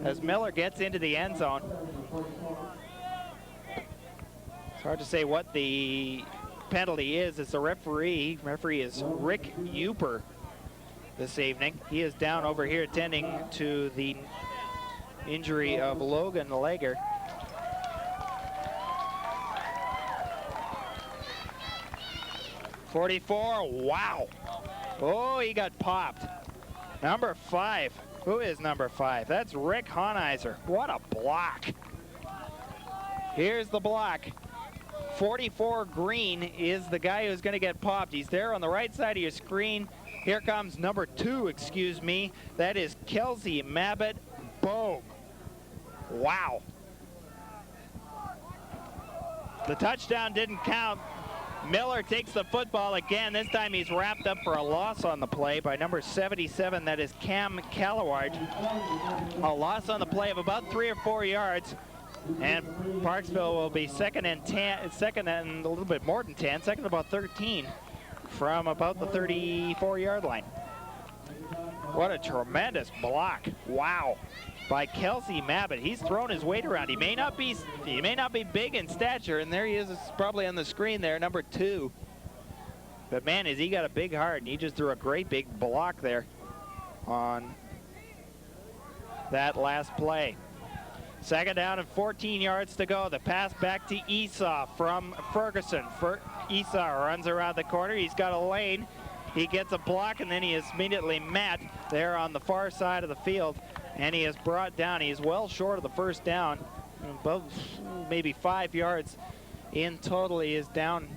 as Miller gets into the end zone. It's hard to say what the penalty is. It's the referee. Referee is Rick Uper this evening. He is down over here attending to the injury of Logan Legger. .44, wow. Oh, he got popped. Number 5. Who is number 5? That's Rick Honheiser. What a block. Here's the block. 44 Green is the guy who's going to get popped. He's there on the right side of your screen. Here comes number 2, excuse me. That is Kelsey Mabbitt. Boom. Wow. The touchdown didn't count. Miller takes the football again. This time he's wrapped up for a loss on the play by number 77. That is Cam Callaward. A loss on the play of about 3 or 4 yards. And Parksville will be 2nd and 10, 2nd and a little bit more than 10, 2nd about 13 from about the 34-yard line. What a tremendous block. Wow. By Kelsey Mabbitt. He's thrown his weight around. He may not be big in stature, and there he is, probably on the screen there, number 2. But man, has he got a big heart, and he just threw a great big block there on that last play. 2nd down and 14 yards to go. The pass back to Esau from Ferguson. Esau runs around the corner. He's got a lane. He gets a block, and then he is immediately met there on the far side of the field. And he is brought down. He is well short of the first down, above maybe 5 yards in total. He is down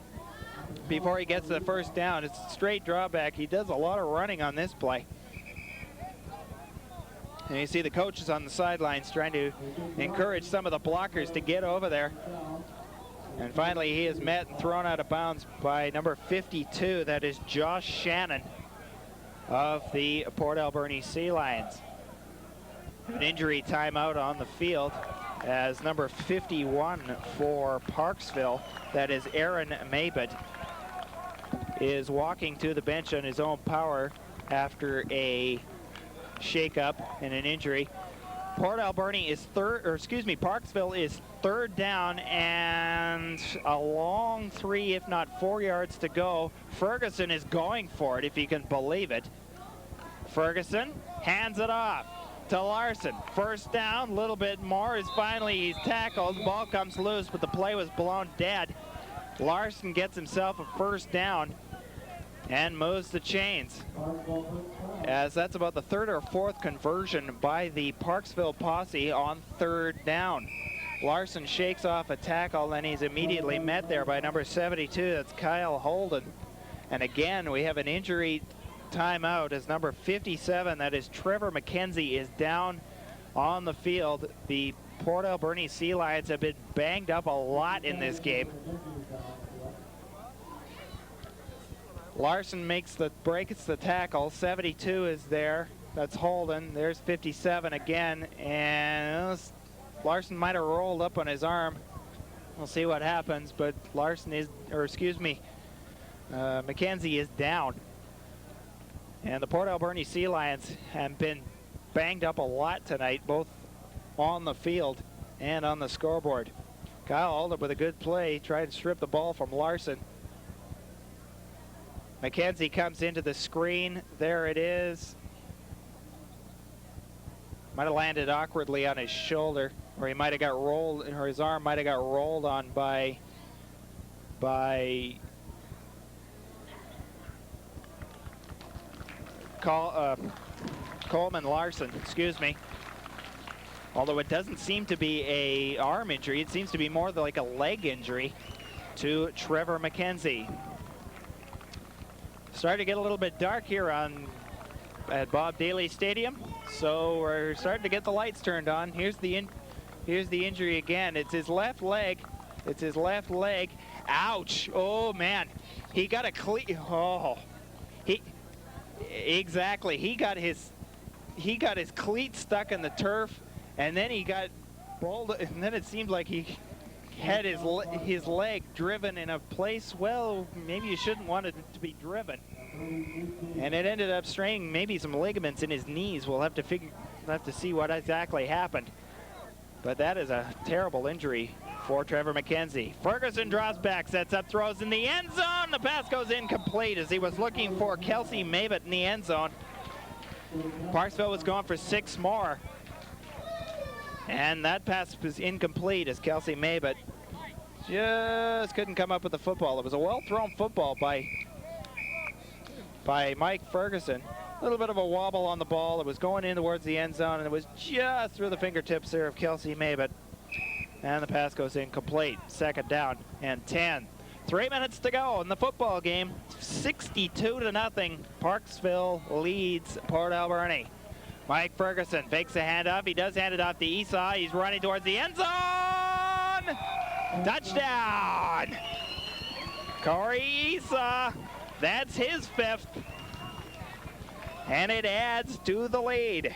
before he gets to the first down. It's a straight drawback. He does a lot of running on this play. And you see the coaches on the sidelines trying to encourage some of the blockers to get over there. And finally, he is met and thrown out of bounds by number 52. That is Josh Shannon of the Port Alberni Sea Lions. An injury timeout on the field as number 51 for Parksville, that is Aaron Maybett, is walking to the bench on his own power after a shake-up and an injury. Port Alberni is Parksville is third down and a long 3, if not 4 yards to go. Ferguson is going for it, if you can believe it. Ferguson hands it off to Larson. First down, a little bit more as finally he's tackled. Ball comes loose, but the play was blown dead. Larson gets himself a first down and moves the chains, as that's about the third or fourth conversion by the Parksville Posse on third down. Larson shakes off a tackle, and he's immediately met there by number 72. That's Kyle Holden. And again, we have an injury timeout as number 57, that is Trevor McKenzie, is down on the field. The Port Alberni Sea Lions have been banged up a lot in this game. Larson breaks the tackle. 72 is there. That's Holden. There's 57 again, and Larson might have rolled up on his arm. We'll see what happens, but McKenzie is down. And the Port Alberni Sea Lions have been banged up a lot tonight, both on the field and on the scoreboard. Kyle Holden with a good play, tried to strip the ball from Larson. McKenzie comes into the screen. There it is. Might have landed awkwardly on his shoulder, or he might have got rolled, or his arm might have got rolled on by Coleman Larson, excuse me. Although it doesn't seem to be an arm injury, it seems to be more like a leg injury to Trevor McKenzie. Starting to get a little bit dark here at Bob Daly Stadium, so we're starting to get the lights turned on. Here's the injury again. It's his left leg. It's his left leg. Ouch! Oh man, he got a cleat. Oh, exactly. He got his cleat stuck in the turf, and then he got rolled. And then it seemed like he had his leg driven in a place, well, maybe you shouldn't want it to be driven. And it ended up straining maybe some ligaments in his knees. We'll have to see what exactly happened. But that is a terrible injury for Trevor McKenzie. Ferguson draws back, sets up, throws in the end zone. The pass goes incomplete as he was looking for Kelsey Maybett in the end zone. Parksville was going for 6 more. And that pass was incomplete as Kelsey Maybett just couldn't come up with the football. It was a well-thrown football by Mike Ferguson. A little bit of a wobble on the ball. It was going in towards the end zone, and it was just through the fingertips there of Kelsey Maybett. And the pass goes incomplete. Second down and 10. 3 minutes to go in the football game. 62-0. Parksville leads Port Alberni. Mike Ferguson fakes a handoff. He does hand it off to Esau. He's running towards the end zone. Touchdown! Corey Esau. That's his 5th. And it adds to the lead.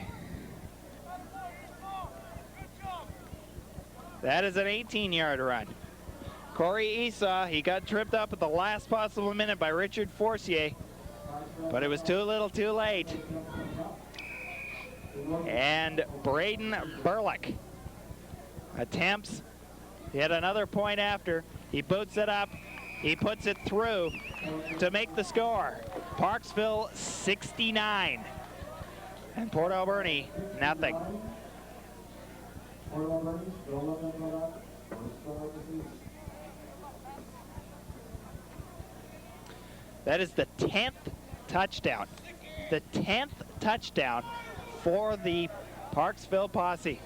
That is an 18-yard run. Corey Esau, he got tripped up at the last possible minute by Richard Forcier, but it was too little too late. And Braden Burlick attempts yet another point after. He boots it up. He puts it through to make the score. Parksville 69 and Port Alberni nothing. That is the 10th touchdown. The 10th touchdown for the Parksville Posse.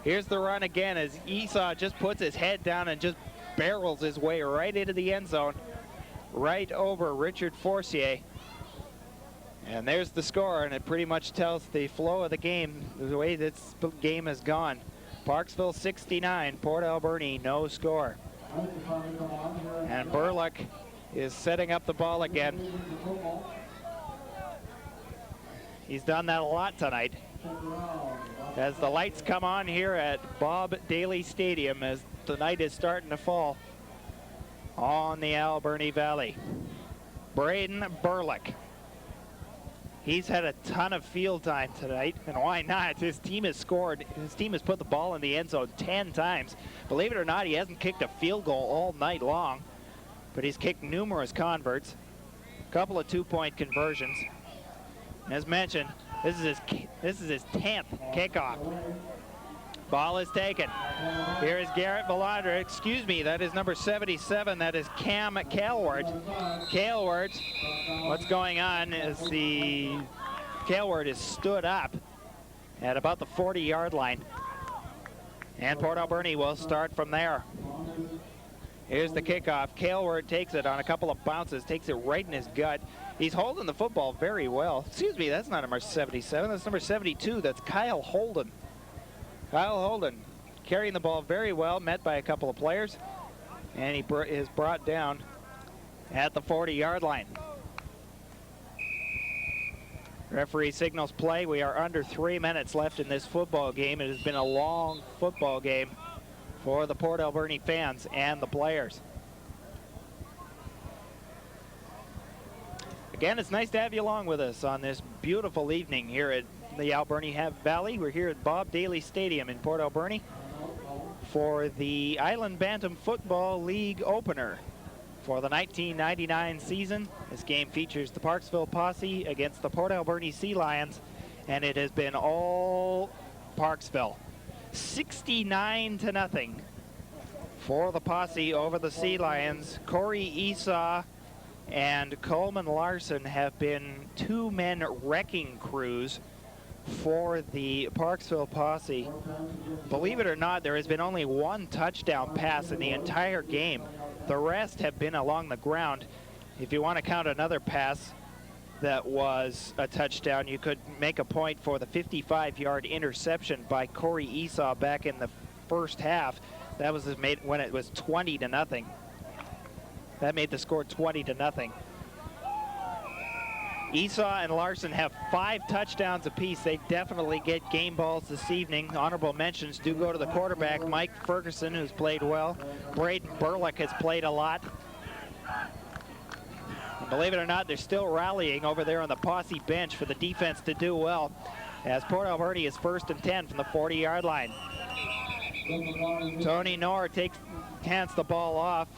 Here's the run again as Esau just puts his head down and just barrels his way right into the end zone, right over Richard Forcier. And there's the score, and it pretty much tells the flow of the game, the way this game has gone. Parksville 69, Port Alberni no score. And Burlick is setting up the ball again. He's done that a lot tonight. As the lights come on here at Bob Daly Stadium as the night is starting to fall on the Alberni Valley. Braden Burlick. He's had a ton of field time tonight, and why not? His team has scored. His team has put the ball in the end zone 10 times. Believe it or not, he hasn't kicked a field goal all night long, but he's kicked numerous converts, a couple of two-point conversions. And as mentioned, this is his 10th kickoff. Ball is taken. Here is Garrett Valandra. Excuse me, that is number 77. That is Cam Calward. Calward, what's going on is Calward is stood up at about the 40-yard line. And Port Alberni will start from there. Here's the kickoff. Calward takes it on a couple of bounces, takes it right in his gut. He's holding the football very well. Excuse me, that's not number 77. That's number 72. That's Kyle Holden. Kyle Holden carrying the ball very well, met by a couple of players, and he is brought down at the 40-yard line. Referee signals play. We are under 3 minutes left in this football game. It has been a long football game for the Port Alberni fans and the players. Again, it's nice to have you along with us on this beautiful evening here at the Alberni Valley. We're here at Bob Daly Stadium in Port Alberni for the Island Bantam Football League opener for the 1999 season. This game features the Parksville Posse against the Port Alberni Sea Lions, and it has been all Parksville. 69-0 for the Posse over the Sea Lions. Corey Esau and Coleman Larson have been two-men wrecking crews for the Parksville Posse. Believe it or not, there has been only one touchdown pass in the entire game. The rest have been along the ground. If you want to count another pass that was a touchdown, you could make a point for the 55-yard interception by Corey Esau back in the first half. That was made when it was 20-0. That made the score 20-0. Esau and Larson have 5 touchdowns apiece. They definitely get game balls this evening. Honorable mentions do go to the quarterback, Mike Ferguson, who's played well. Braden Burlick has played a lot. And believe it or not, they're still rallying over there on the Posse bench for the defense to do well, as Port Alberni is 1st and 10 from the 40-yard line. Tony Knorr hands the ball off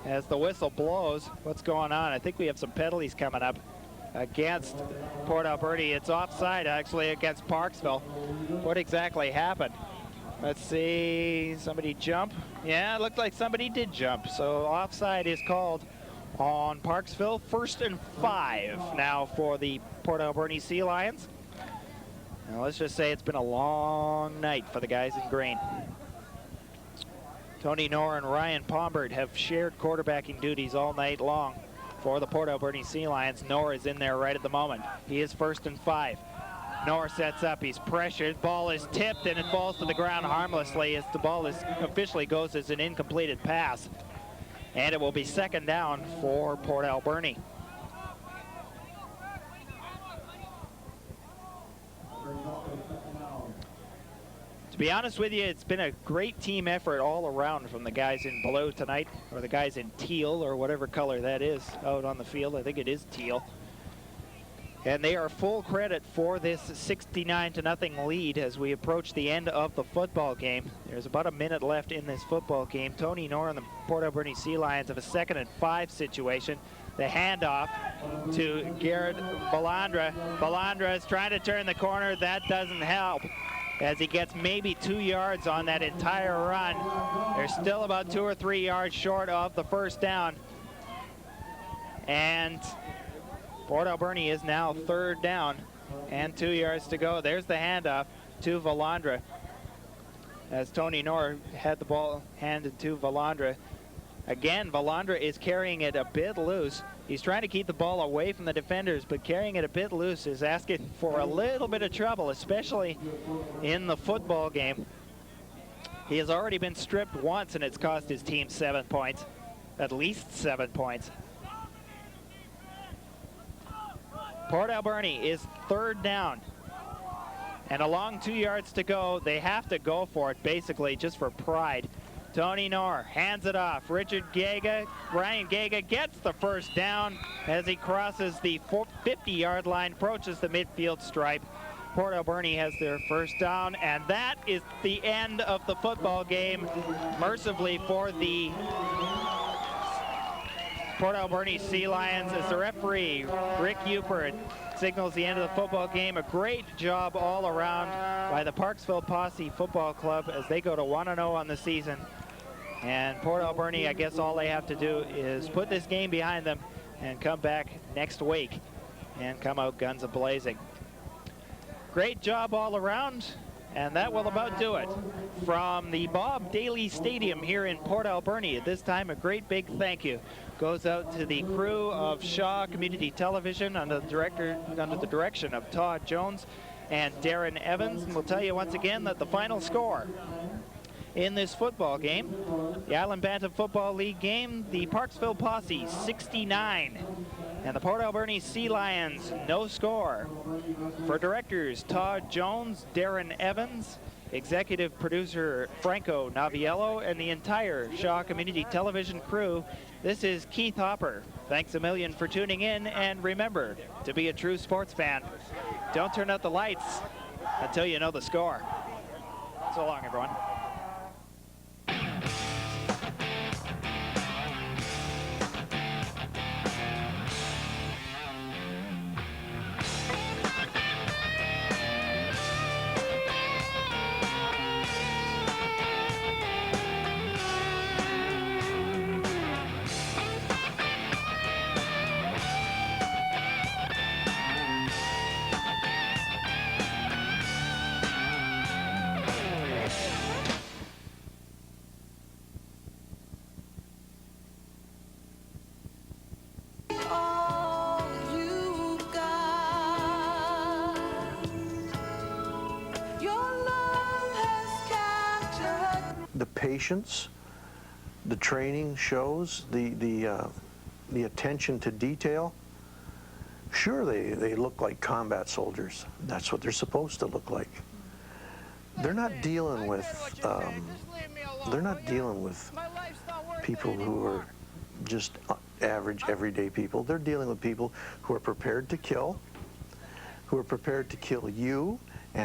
as the whistle blows. What's going on? I think we have some penalties coming up against Port Alberni. It's offside, actually, against Parksville. What exactly happened? Let's see. Somebody jump? Yeah, it looked like somebody did jump. So offside is called on Parksville. 1st and 5 now for the Port Alberni Sea Lions. Now let's just say it's been a long night for the guys in green. Tony Knorr and Ryan Pombert have shared quarterbacking duties all night long for the Port Alberni Sea Lions. Knorr is in there right at the moment. He is 1st and 5. Knorr sets up, he's pressured, ball is tipped, and it falls to the ground harmlessly as the ball officially goes as an incompleted pass. And it will be 2nd down for Port Alberni. To be honest with you, it's been a great team effort all around from the guys in blue tonight, or the guys in teal, or whatever color that is out on the field. I think it is teal. And they are full credit for this 69-0 lead as we approach the end of the football game. There's about a minute left in this football game. Tony Knorr and the Port Alberni Sea Lions have a 2nd and 5 situation. The handoff to Garrett Valandra. Valandra is trying to turn the corner. That doesn't help, as he gets maybe 2 yards on that entire run. They're still about 2 or 3 yards short of the 1st down. And Port Alberni is now 3rd down and 2 yards to go. There's the handoff to Valandra. as Tony Knorr had the ball handed to Valandra. Again, Valandra is carrying it a bit loose. He's trying to keep the ball away from the defenders, but carrying it a bit loose is asking for a little bit of trouble, especially in the football game. He has already been stripped once, and it's cost his team 7 points, at least 7 points. Port Alberni is third down, and along 2 yards to go. They have to go for it, basically, just for pride. Tony Knorr hands it off. Ryan Gega gets the first down as he crosses the 50-yard line, approaches the midfield stripe. Port Alberni has their first down, and that is the end of the football game, mercifully for the Port Alberni Sea Lions, as the referee, Rick Upert, signals the end of the football game. A great job all around by the Parksville Posse Football Club as they go to 1-0 on the season. And Port Alberni, I guess all they have to do is put this game behind them and come back next week and come out guns a-blazing. Great job all around, and that will about do it. From the Bob Daly Stadium here in Port Alberni, at this time a great big thank you goes out to the crew of Shaw Community Television under the direction of Todd Jones and Darren Evans. And we'll tell you once again that the final score in this football game, the Island Bantam Football League game, the Parksville Posse 69 and the Port Alberni Sea Lions no score. For directors Todd Jones, Darren Evans, executive producer Franco Naviello, and the entire Shaw Community Television crew, this is Keith Hopper. Thanks a million for tuning in, and remember, to be a true sports fan, don't turn out the lights until you know the score. So long, everyone. The patience, the training shows, the attention to detail. Sure, they look like combat soldiers. That's what they're supposed to look like. They're not dealing with people who are just average, everyday people. They're dealing with people who are prepared to kill you